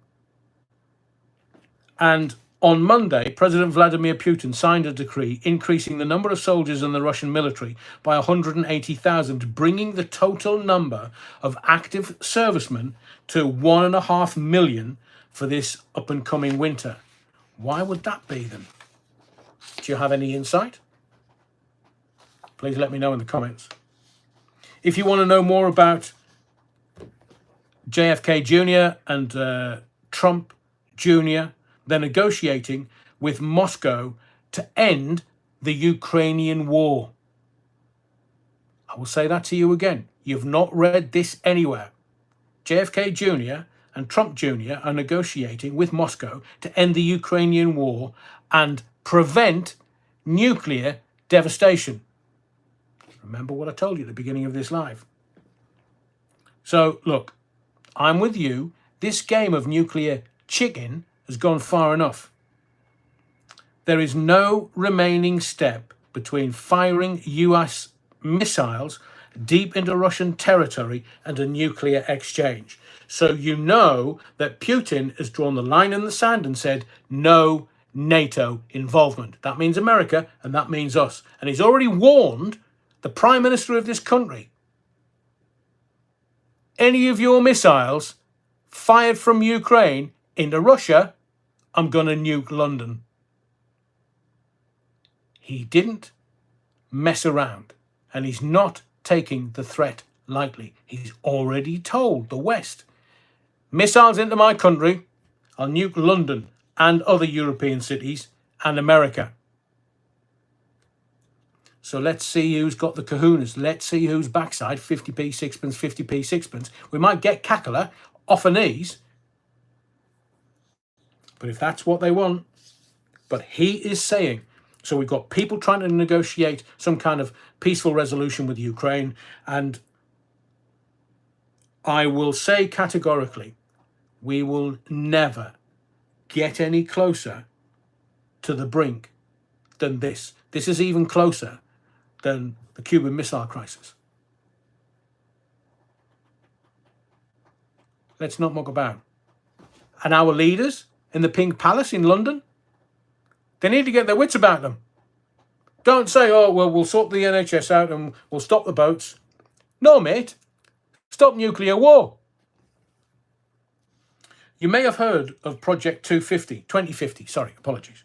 And on Monday, President Vladimir Putin signed a decree increasing the number of soldiers in the Russian military by 180,000, bringing the total number of active servicemen to 1.5 million for this up-and-coming winter. Why would that be then? Do you have any insight? Please let me know in the comments. If you want to know more about JFK Jr. and Trump Jr., they're negotiating with Moscow to end the Ukrainian war. I will say that to you again. You've not read this anywhere. JFK Jr. and Trump Jr. are negotiating with Moscow to end the Ukrainian war and prevent nuclear devastation. Remember what I told you at the beginning of this live. So, look, I'm with you. This game of nuclear chicken has gone far enough. There is no remaining step between firing US missiles deep into Russian territory and a nuclear exchange. So you know that Putin has drawn the line in the sand and said no NATO involvement. That means America and that means us. And he's already warned the Prime Minister of this country. Any of your missiles fired from Ukraine into Russia, I'm going to nuke London. He didn't mess around, and he's not taking the threat lightly. He's already told the West, missiles into my country, I'll nuke London and other European cities and America. So let's see who's got the kahunas. Let's see who's backside, 50p, sixpence, 50p, sixpence. We might get Cackler off her knees. But if that's what they want, but he is saying, so we've got people trying to negotiate some kind of peaceful resolution with Ukraine. And I will say categorically, we will never get any closer to the brink than this. This is even closer than the Cuban Missile Crisis. Let's not muck about. And our leaders in the Pink Palace in London, they need to get their wits about them. Don't say, oh, well, we'll sort the NHS out and we'll stop the boats. No, mate. Stop nuclear war. You may have heard of Project 2050, apologies.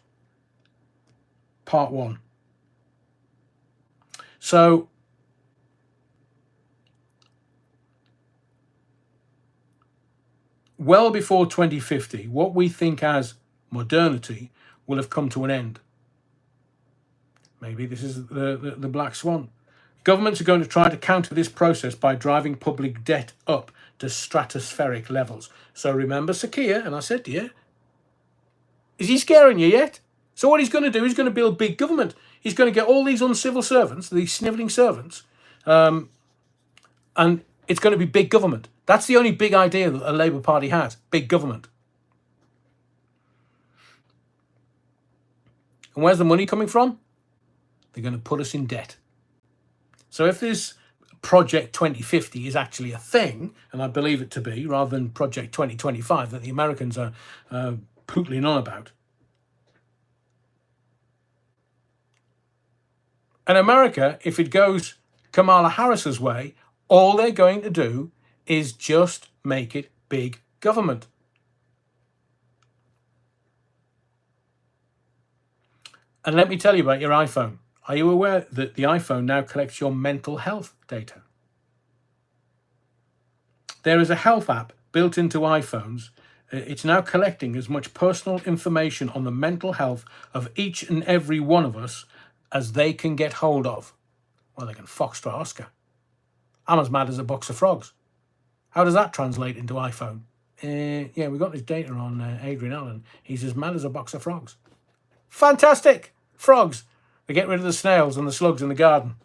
Part 1. So, well before 2050, what we think as modernity will have come to an end. Maybe this is the black swan. Governments are going to try to counter this process by driving public debt up to stratospheric levels. So remember Sir Keir, and I said to you, is he scaring you yet? So what he's going to do, he's going to build big government. He's going to get all these uncivil servants, these snivelling servants, and it's going to be big government. That's the only big idea that the Labour Party has, big government. And where's the money coming from? They're going to put us in debt. So if this Project 2050 is actually a thing, and I believe it to be, rather than Project 2025 that the Americans are pootling on about, and America, if it goes Kamala Harris's way, all they're going to do is just make it big government. And let me tell you about your iPhone. Are you aware that the iPhone now collects your mental health data? There is a health app built into iPhones. It's now collecting as much personal information on the mental health of each and every one of us as they can get hold of. Well, they can foxtrot Oscar. I'm as mad as a box of frogs. How does that translate into iPhone? Yeah, we got this data on Adrian Allen. He's as mad as a box of frogs. Fantastic! Frogs. They get rid of the snails and the slugs in the garden.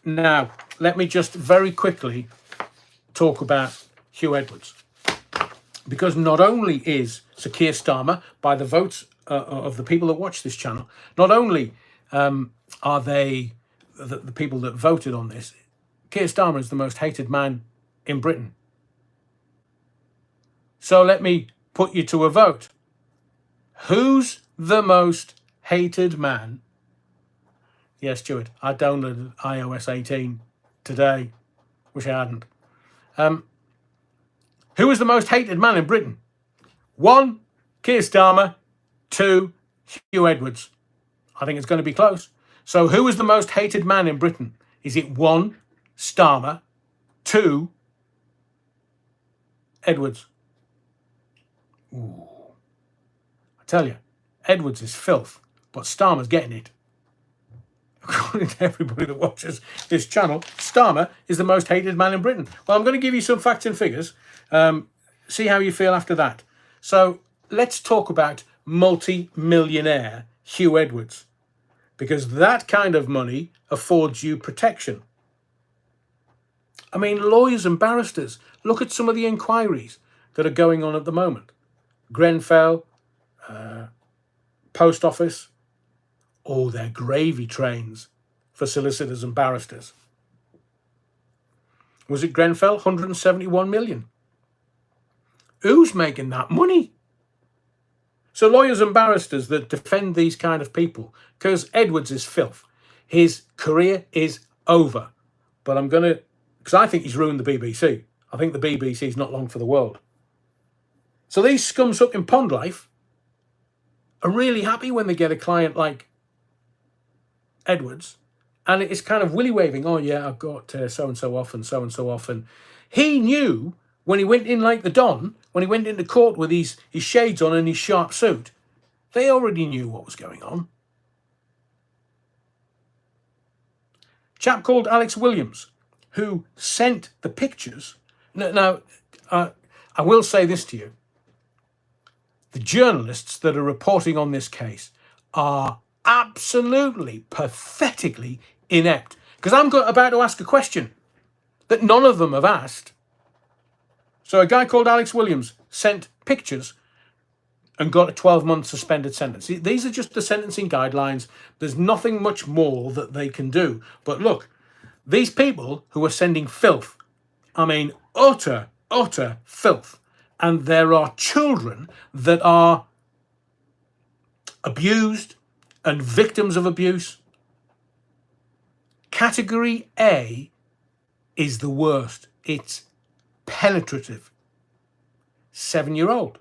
Now, let me just very quickly talk about Huw Edwards. Because not only is Sir Keir Starmer, by the votes of the people that watch this channel, not only are they the people that voted on this, Keir Starmer is the most hated man in Britain. So let me put you to a vote. Who's the most hated man? Yes, Stuart, I downloaded iOS 18 today. Wish I hadn't. Who is the most hated man in Britain? 1, Keir Starmer. 2, Huw Edwards. I think it's going to be close. So who is the most hated man in Britain? Is it 1, Starmer, 2, Edwards? Ooh. I tell you, Edwards is filth, but Starmer's getting it. According to everybody that watches this channel, Starmer is the most hated man in Britain. Well, I'm going to give you some facts and figures. See how you feel after that. So let's talk about multi-millionaire Huw Edwards, because that kind of money affords you protection. I mean, lawyers and barristers, look at some of the inquiries that are going on at the moment. Grenfell, Post Office, oh, they're gravy trains for solicitors and barristers. Was it Grenfell? 171 million. Who's making that money? So lawyers and barristers that defend these kind of people, because Edwards is filth. His career is over. But I'm going to, because I think he's ruined the BBC. I think the BBC is not long for the world. So these scum-sucking pond life are really happy when they get a client like Edwards, and it's kind of willy-waving. Oh yeah, I've got so-and-so off and so-and-so off. And he knew when he went in like the Don, when he went into court with his shades on and his sharp suit, they already knew what was going on. Chap called Alex Williams, who sent the pictures. Now, I will say this to you. The journalists that are reporting on this case are absolutely, pathetically inept. Because I'm about to ask a question that none of them have asked. So a guy called Alex Williams sent pictures and got a 12-month suspended sentence. These are just the sentencing guidelines. There's nothing much more that they can do. But look, these people who are sending filth, I mean, utter filth. And there are children that are abused and victims of abuse. Category A is the worst. It's penetrative. 7-year-old.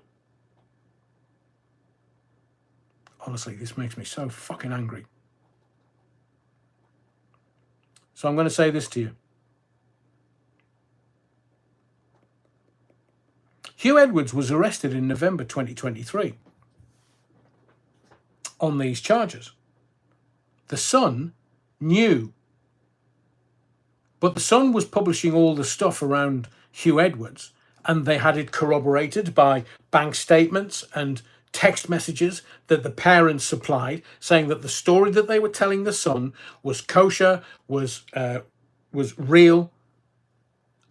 Honestly, this makes me so fucking angry. So I'm going to say this to you. Huw Edwards was arrested in November 2023 on these charges. The Sun knew, but the Sun was publishing all the stuff around Huw Edwards, and they had it corroborated by bank statements and text messages that the parents supplied, saying that the story that they were telling the Sun was kosher, was real,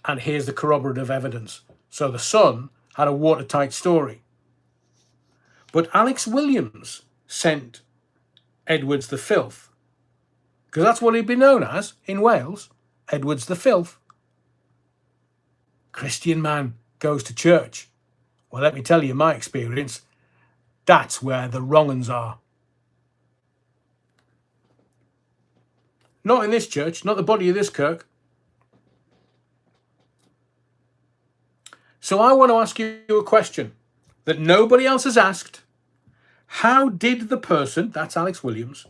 and here's the corroborative evidence. So the Sun had a watertight story. But Alex Williams sent Edwards the filth, because that's what he'd been known as in Wales, Edwards the filth. Christian man goes to church. Well, let me tell you my experience. That's where the wrong uns are. Not in this church, not the body of this kirk. So I want to ask you a question that nobody else has asked. How did the person, that's Alex Williams,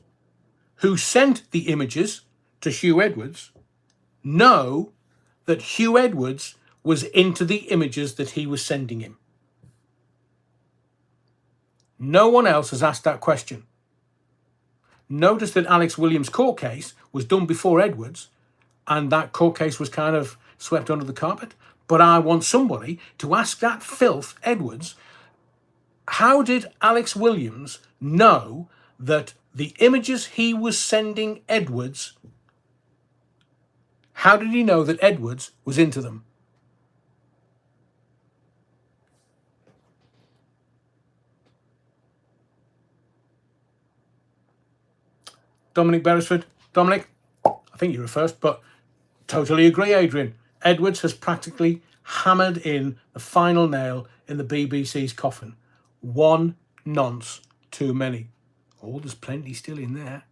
who sent the images to Huw Edwards, know that Huw Edwards was into the images that he was sending him? No one else has asked that question. Notice that Alex Williams' court case was done before Edwards, and that court case was kind of swept under the carpet. But I want somebody to ask that filth Edwards, how did Alex Williams know that the images he was sending Edwards, how did he know that Edwards was into them? Dominic Beresford. Dominic, I think you were first, but totally agree, Adrian. Edwards has practically hammered in the final nail in the BBC's coffin. One nonce too many. Oh, there's plenty still in there.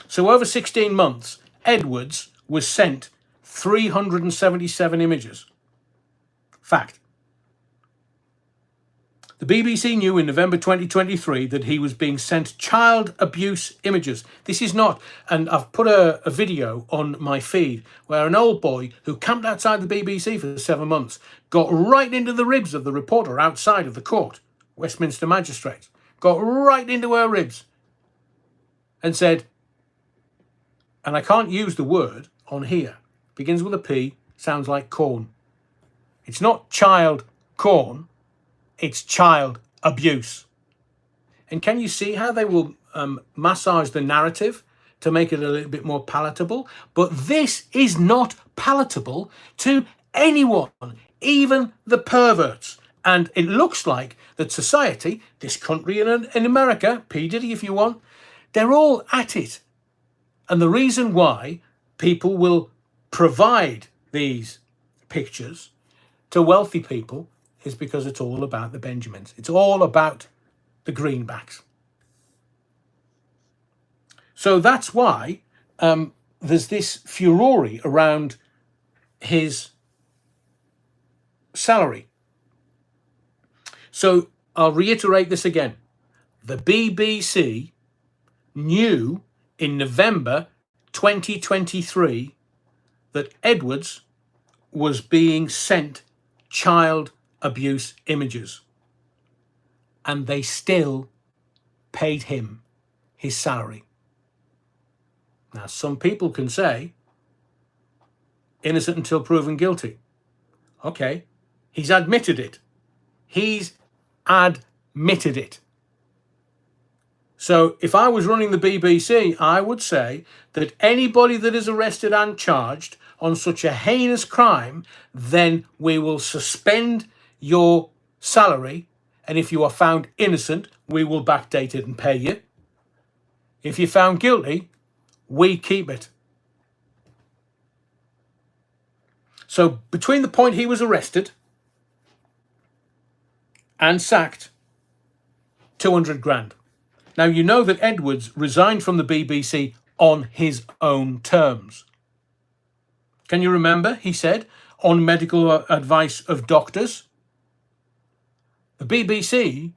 So over 16 months, Edwards was sent 377 images. Fact. The BBC knew in November 2023 that he was being sent child abuse images. This is not, and I've put a video on my feed where an old boy who camped outside the BBC for 7 months got right into the ribs of the reporter outside of the court, Westminster Magistrates, got right into her ribs and said, and I can't use the word on here, begins with a P, sounds like corn. It's not child corn. It's child abuse. And can you see how they will massage the narrative to make it a little bit more palatable? But this is not palatable to anyone, even the perverts. And it looks like that society, this country and in America, P. Diddy if you want, they're all at it. And the reason why people will provide these pictures to wealthy people is because it's all about the Benjamins. It's all about the greenbacks. So that's why there's this furore around his salary. So I'll reiterate this again. The BBC knew in November 2023 that Edwards was being sent child abuse images, and they still paid him his salary. Now, some people can say innocent until proven guilty. Okay, he's admitted it. He's admitted it. So if I was running the BBC, I would say that anybody that is arrested and charged on such a heinous crime, then we will suspend your salary, and if you are found innocent, we will backdate it and pay you. If you're found guilty, we keep it. So between the point he was arrested and sacked, 200 grand. Now, you know that Edwards resigned from the BBC on his own terms. Can you remember? He said, on medical advice of doctors. The BBC,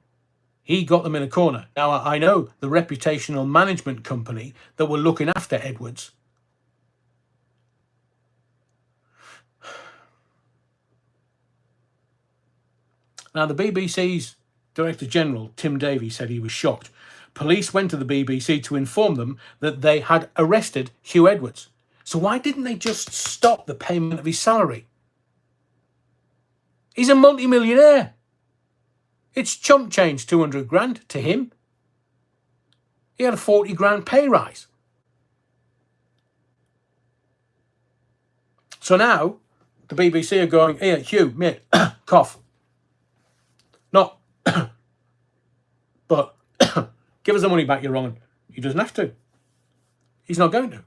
he got them in a corner. Now, I know the reputational management company that were looking after Edwards. Now, the BBC's Director General, Tim Davie, said he was shocked. Police went to the BBC to inform them that they had arrested Huw Edwards. So why didn't they just stop the payment of his salary? He's a multi-millionaire. It's chump change, 200 grand to him. He had a 40 grand pay rise. So now the BBC are going, here, Huw, mate, cough. Not, but give us the money back, you're wrong. He doesn't have to. He's not going to.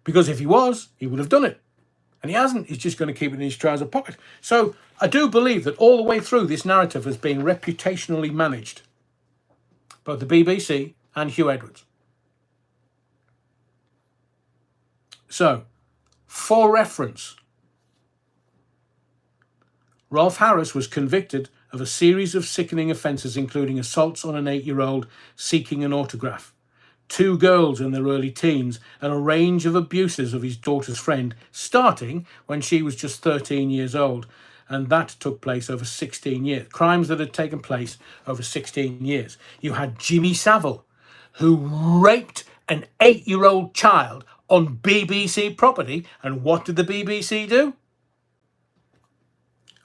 Because if he was, he would have done it. And he hasn't. He's just going to keep it in his trouser pocket. So I do believe that all the way through this narrative has been reputationally managed. Both the BBC and Huw Edwards. So, for reference, Rolf Harris was convicted of a series of sickening offences, including assaults on an 8-year-old seeking an autograph, 2 girls in their early teens, and a range of abuses of his daughter's friend, starting when she was just 13 years old. And that took place over 16 years. Crimes that had taken place over 16 years. You had Jimmy Savile, who raped an 8-year-old child on BBC property. And what did the BBC do?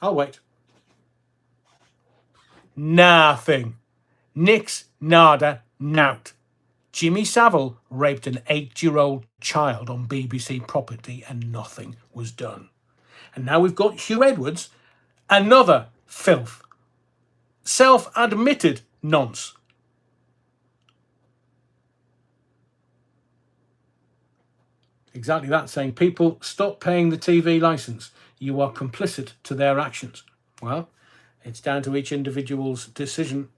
I'll wait. Nothing. Nix, nada, nout. Jimmy Savile raped an 8-year-old child on BBC property and nothing was done. And now we've got Huw Edwards, another filth. Self-admitted nonce. Exactly that, saying, people, stop paying the TV licence. You are complicit to their actions. Well, it's down to each individual's decision.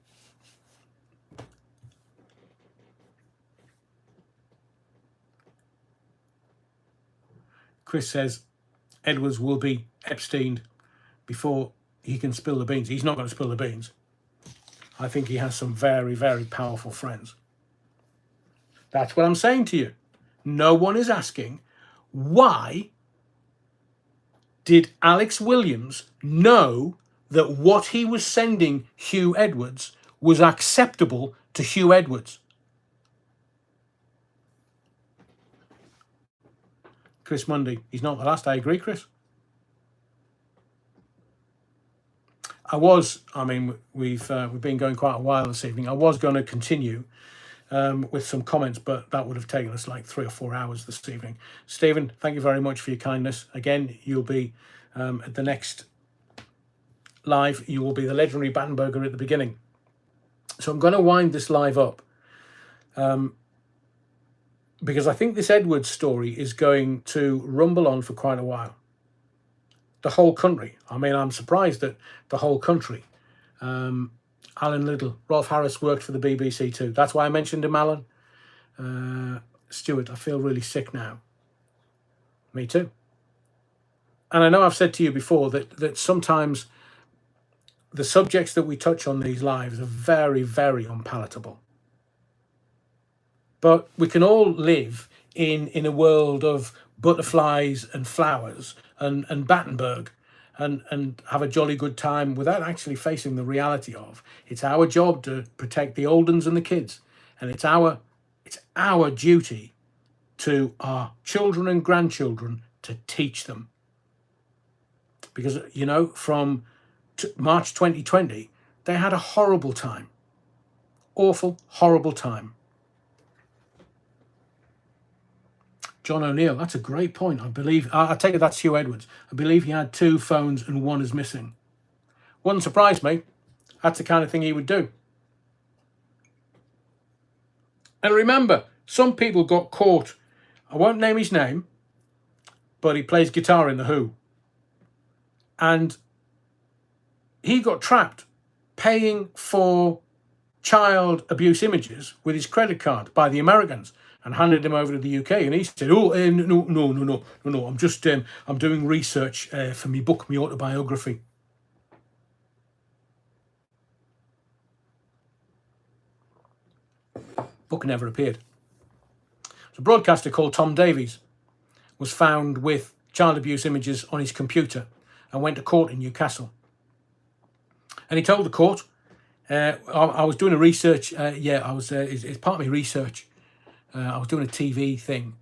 Chris says Edwards will be Epsteined before he can spill the beans. He's not going to spill the beans. I think he has some very, very powerful friends. That's what I'm saying to you. No one is asking, why did Alex Williams know that what he was sending Huw Edwards was acceptable to Huw Edwards? Chris Mundy, he's not the last. I agree, Chris. We've been going quite a while this evening. I was going to continue with some comments, but that would have taken us like 3 or 4 hours this evening. Stephen, thank you very much for your kindness. Again, you'll be at the next live. You will be the legendary Battenberger at the beginning. So I'm going to wind this live up because I think this Edwards story is going to rumble on for quite a while. The whole country. I mean, I'm surprised that the whole country. Alan Little, Rolf Harris worked for the BBC too. That's why I mentioned him, Alan. Stuart, I feel really sick now. Me too. And I know I've said to you before that sometimes the subjects that we touch on these lives are very, very unpalatable. But we can all live in a world of butterflies and flowers and Battenberg and have a jolly good time without actually facing the reality of it's our job to protect the old uns and the kids. And it's our duty to our children and grandchildren to teach them. Because, you know, from March 2020, they had a horrible time. Awful, horrible time. John O'Neill, that's a great point. I take it that's Huw Edwards. I believe he had 2 phones and 1 is missing. Wouldn't surprise me. That's the kind of thing he would do. And remember, some people got caught. I won't name his name, but he plays guitar in The Who. And he got trapped paying for child abuse images with his credit card by the Americans and handed him over to the UK. And he said, no, I'm doing research for my book, my autobiography. Book never appeared. So a broadcaster called Tom Davies was found with child abuse images on his computer and went to court in Newcastle. And he told the court, I was doing a research, it's part of my research. I was doing a TV thing.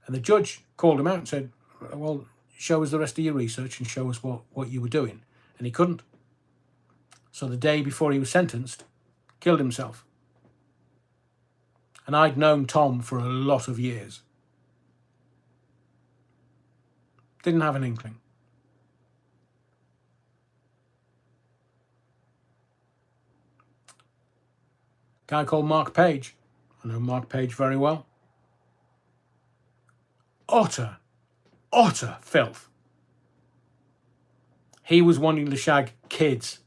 And the judge called him out and said, well, show us the rest of your research and show us what you were doing. And he couldn't. So the day before he was sentenced, killed himself. And I'd known Tom for a lot of years. Didn't have an inkling. Guy called Mark Page. I know Mark Page very well. Utter filth. He was wanting to shag kids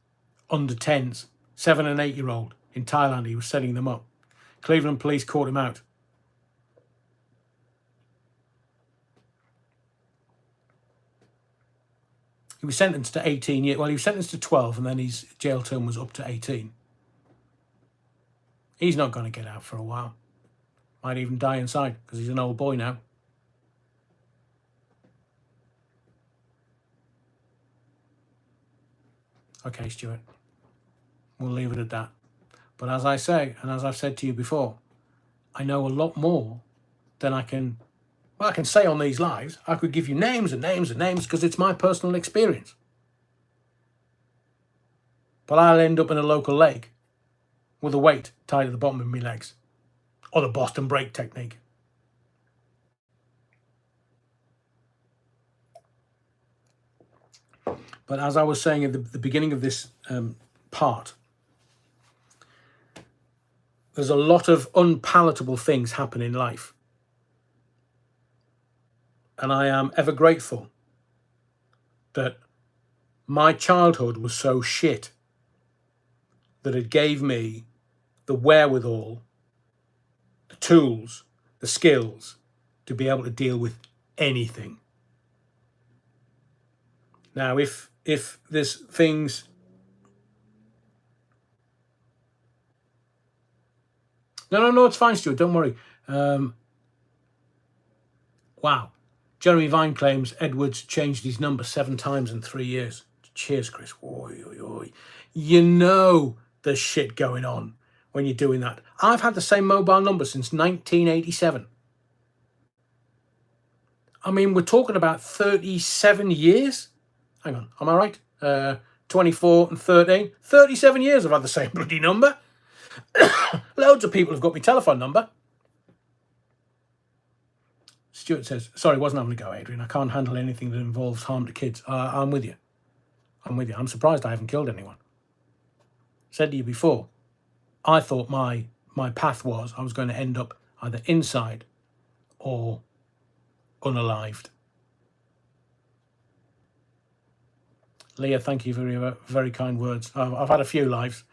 under 10s, 7 and 8-year-old in Thailand. He was setting them up. Cleveland police caught him out. He was sentenced to 18 years. Well, he was sentenced to 12 and then his jail term was up to 18. He's not going to get out for a while. Might even die inside because he's an old boy now. Okay, Stuart. We'll leave it at that. But as I say, and as I've said to you before, I know a lot more than I can Well, I can say on these lives, I could give you names and names and names because it's my personal experience. But I'll end up in a local lake with a weight tied at the bottom of my legs, or the Boston break technique. But as I was saying at the beginning of this part, there's a lot of unpalatable things happen in life. And I am ever grateful that my childhood was so shit that it gave me the wherewithal, the tools, the skills to be able to deal with anything. Now, if there's things... No, it's fine, Stuart, don't worry. Wow. Jeremy Vine claims Edwards changed his number 7 times in 3 years. Cheers, Chris. Oy, oy, oy. You know there's shit going on when you're doing that. I've had the same mobile number since 1987. I mean, we're talking about 37 years. Hang on, am I right? 24 and 13. 37 years I've had the same bloody number. Loads of people have got my telephone number. Stuart says, sorry, wasn't having a go, Adrian. I can't handle anything that involves harm to kids. I'm with you. I'm surprised I haven't killed anyone. Said to you before, I thought my path was I was going to end up either inside or unalived. Leah, thank you for your very kind words. I've had a few lives.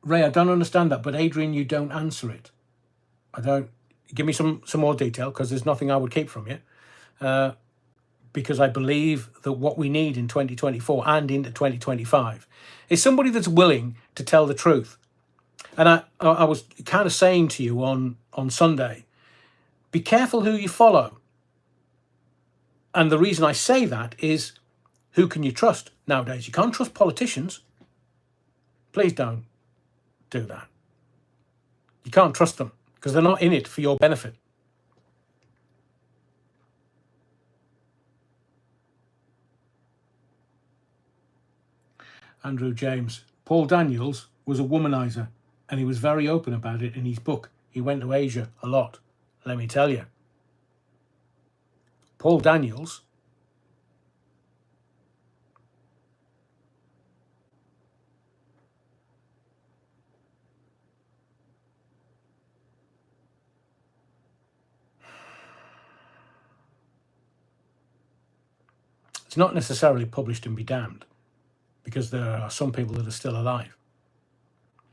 Ray, I don't understand that, but Adrian, you don't answer it. I don't. Give me some more detail, because there's nothing I would keep from you. Because I believe that what we need in 2024 and into 2025 is somebody that's willing to tell the truth. And I was kind of saying to you on Sunday, be careful who you follow. And the reason I say that is, who can you trust nowadays? You can't trust politicians. Please don't do that. You can't trust them because they're not in it for your benefit. Andrew James. Paul Daniels was a womanizer, and he was very open about it in his book. He went to Asia a lot, let me tell you. Paul Daniels it's not necessarily published and be damned, because there are some people that are still alive.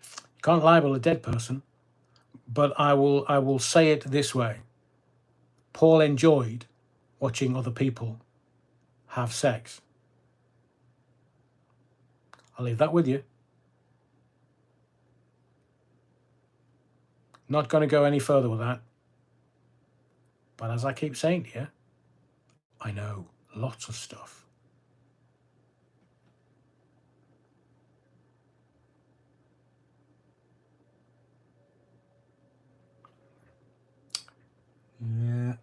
You can't libel a dead person, but I will say it this way. Paul enjoyed watching other people have sex. I'll leave that with you. Not going to go any further with that. But as I keep saying to you, I know lots of stuff. Yeah.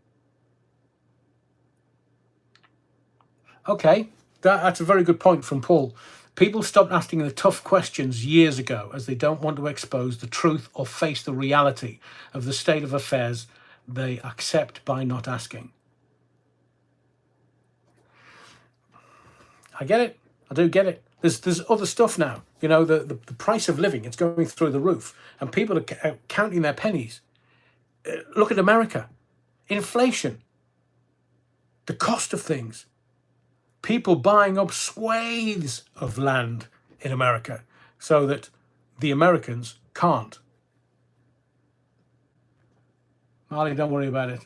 Okay, that's a very good point from Paul. People stopped asking the tough questions years ago as they don't want to expose the truth or face the reality of the state of affairs they accept by not asking. I get it. I do get it. There's other stuff now. You know, the price of living, it's going through the roof, and people are counting their pennies. Look at America. Inflation. The cost of things. People buying up swathes of land in America so that the Americans can't. Marley, don't worry about it.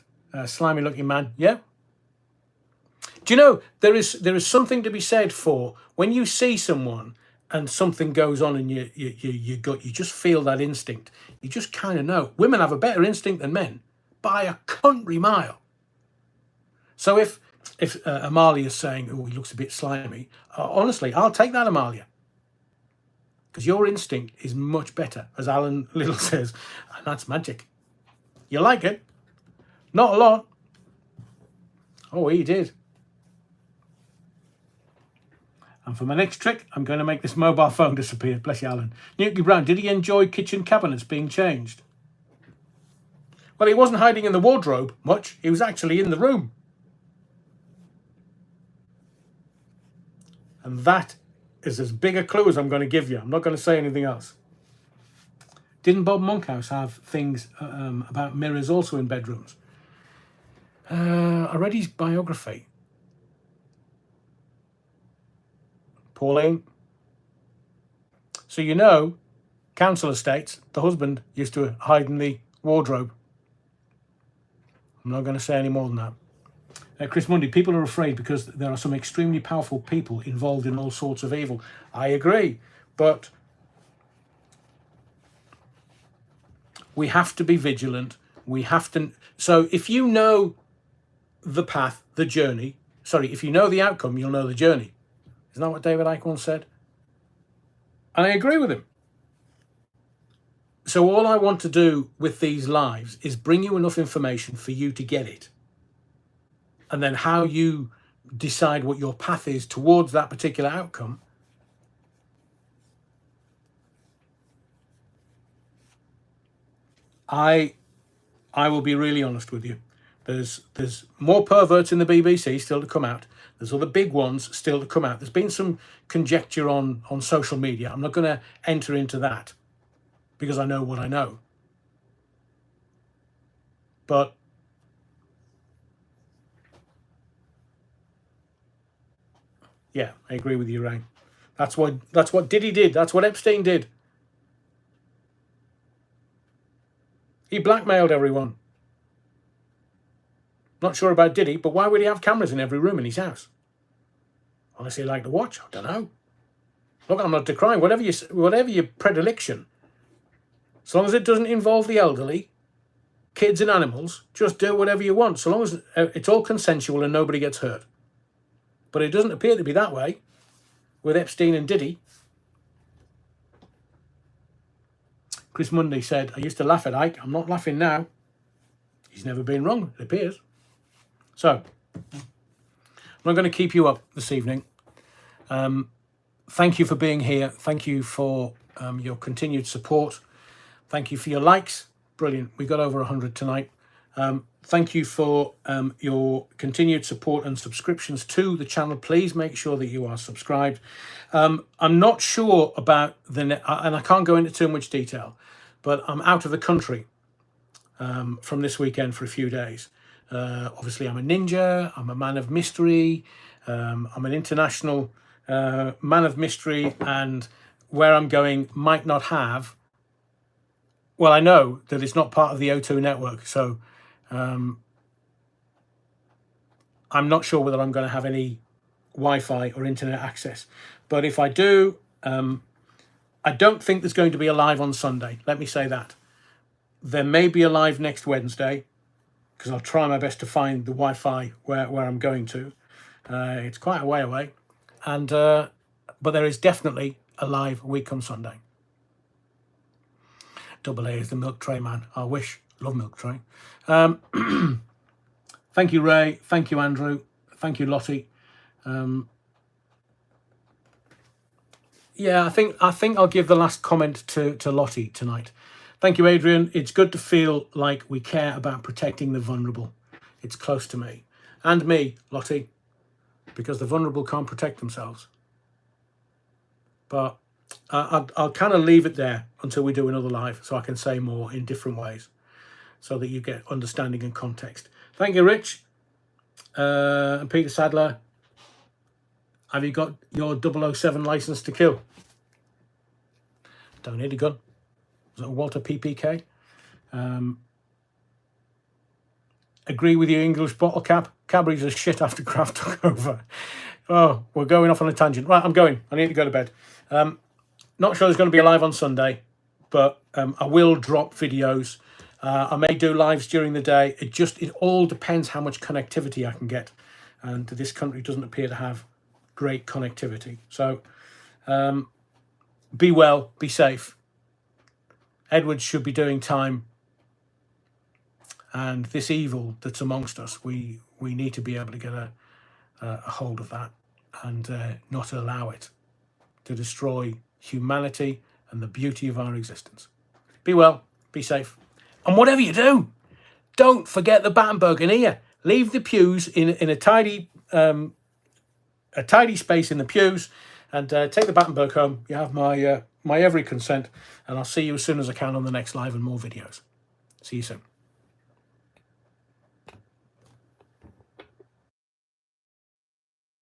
Slimy looking man. Yeah. Do you know, there is something to be said for when you see someone and something goes on in your gut, you just feel that instinct. You just kind of know. Women have a better instinct than men by a country mile. So if Amalia is saying, oh, he looks a bit slimy, honestly, I'll take that, Amalia. Because your instinct is much better, as Alan Little says, and that's magic. You like it? Not a lot. Oh, he did. And for my next trick, I'm going to make this mobile phone disappear. Bless you, Alan. Newky Brown, did he enjoy kitchen cabinets being changed? Well, he wasn't hiding in the wardrobe much. He was actually in the room. And that is as big a clue as I'm going to give you. I'm not going to say anything else. Didn't Bob Monkhouse have things about mirrors also in bedrooms? I read his biography. Pauline. So you know, council estates, the husband used to hide in the wardrobe. I'm not going to say any more than that. Chris Mundy, people are afraid because there are some extremely powerful people involved in all sorts of evil. I agree, but we have to be vigilant. We have to. So if you know the path, the journey, if you know the outcome, you'll know the journey. Isn't that what David Icke once said? And I agree with him. So all I want to do with these lives is bring you enough information for you to get it. And then how you decide what your path is towards that particular outcome, I will be really honest with you. There's more perverts in the BBC still to come out. There's other big ones still to come out. There's been some conjecture on social media. I'm not going to enter into that because I know what I know. But yeah, I agree with you, Ray. That's what Diddy did. That's what Epstein did. He blackmailed everyone. Not sure about Diddy, but why would he have cameras in every room in his house? Honestly, like to watch? I don't know. Look, I'm not decrying. Whatever your predilection, as long as it doesn't involve the elderly, kids and animals, just do whatever you want, so long as it's all consensual and nobody gets hurt. But it doesn't appear to be that way with Epstein and Diddy. Chris Mundy said, I used to laugh at Ike. I'm not laughing now. He's never been wrong, it appears. So, I'm not going to keep you up this evening. Thank you for being here. Thank you for your continued support. Thank you for your likes. Brilliant. We got over 100 tonight. Thank you for your continued support and subscriptions to the channel. Please make sure that you are subscribed. I'm not sure about and I can't go into too much detail, but I'm out of the country from this weekend for a few days. Obviously, I'm a ninja. I'm a man of mystery. I'm an international man of mystery, and where I'm going might not have. Well, I know that it's not part of the O2 network, so I'm not sure whether I'm going to have any Wi-Fi or internet access. But if I do, I don't think there's going to be a live on Sunday. Let me say that. There may be a live next Wednesday, because I'll try my best to find the Wi-Fi where I'm going to. It's quite a way away. And but there is definitely a live week on Sunday. Double A is the milk tray man. I wish. Love milk tray. Thank you, Ray. Thank you, Andrew. Thank you, Lottie. Yeah, I think I'll give the last comment to Lottie tonight. Thank you, Adrian. It's good to feel like we care about protecting the vulnerable. It's close to me. And me, Lottie, because the vulnerable can't protect themselves. But I'll kind of leave it there until we do another live, so I can say more in different ways, so that you get understanding and context. Thank you, Rich. And Peter Sadler, have you got your 007 license to kill? Don't need a gun. Was it Walter PPK? Agree with you, English bottle cap. Cadbury's is shit after Kraft took over. Oh, we're going off on a tangent. Right, I'm going. I need to go to bed. Not sure there's going to be a live on Sunday, but I will drop videos. I may do lives during the day. It all depends how much connectivity I can get. And this country doesn't appear to have great connectivity. So Be well, be safe. Edwards should be doing time, and this evil that's amongst us, we need to be able to get a hold of that and not allow it to destroy humanity and the beauty of our existence. Be well, be safe, and whatever you do, don't forget the Battenberg in here. Leave the pews in a tidy space in the pews, and take the Battenberg home. You have my every consent, and I'll see you as soon as I can on the next live and more videos. See you soon.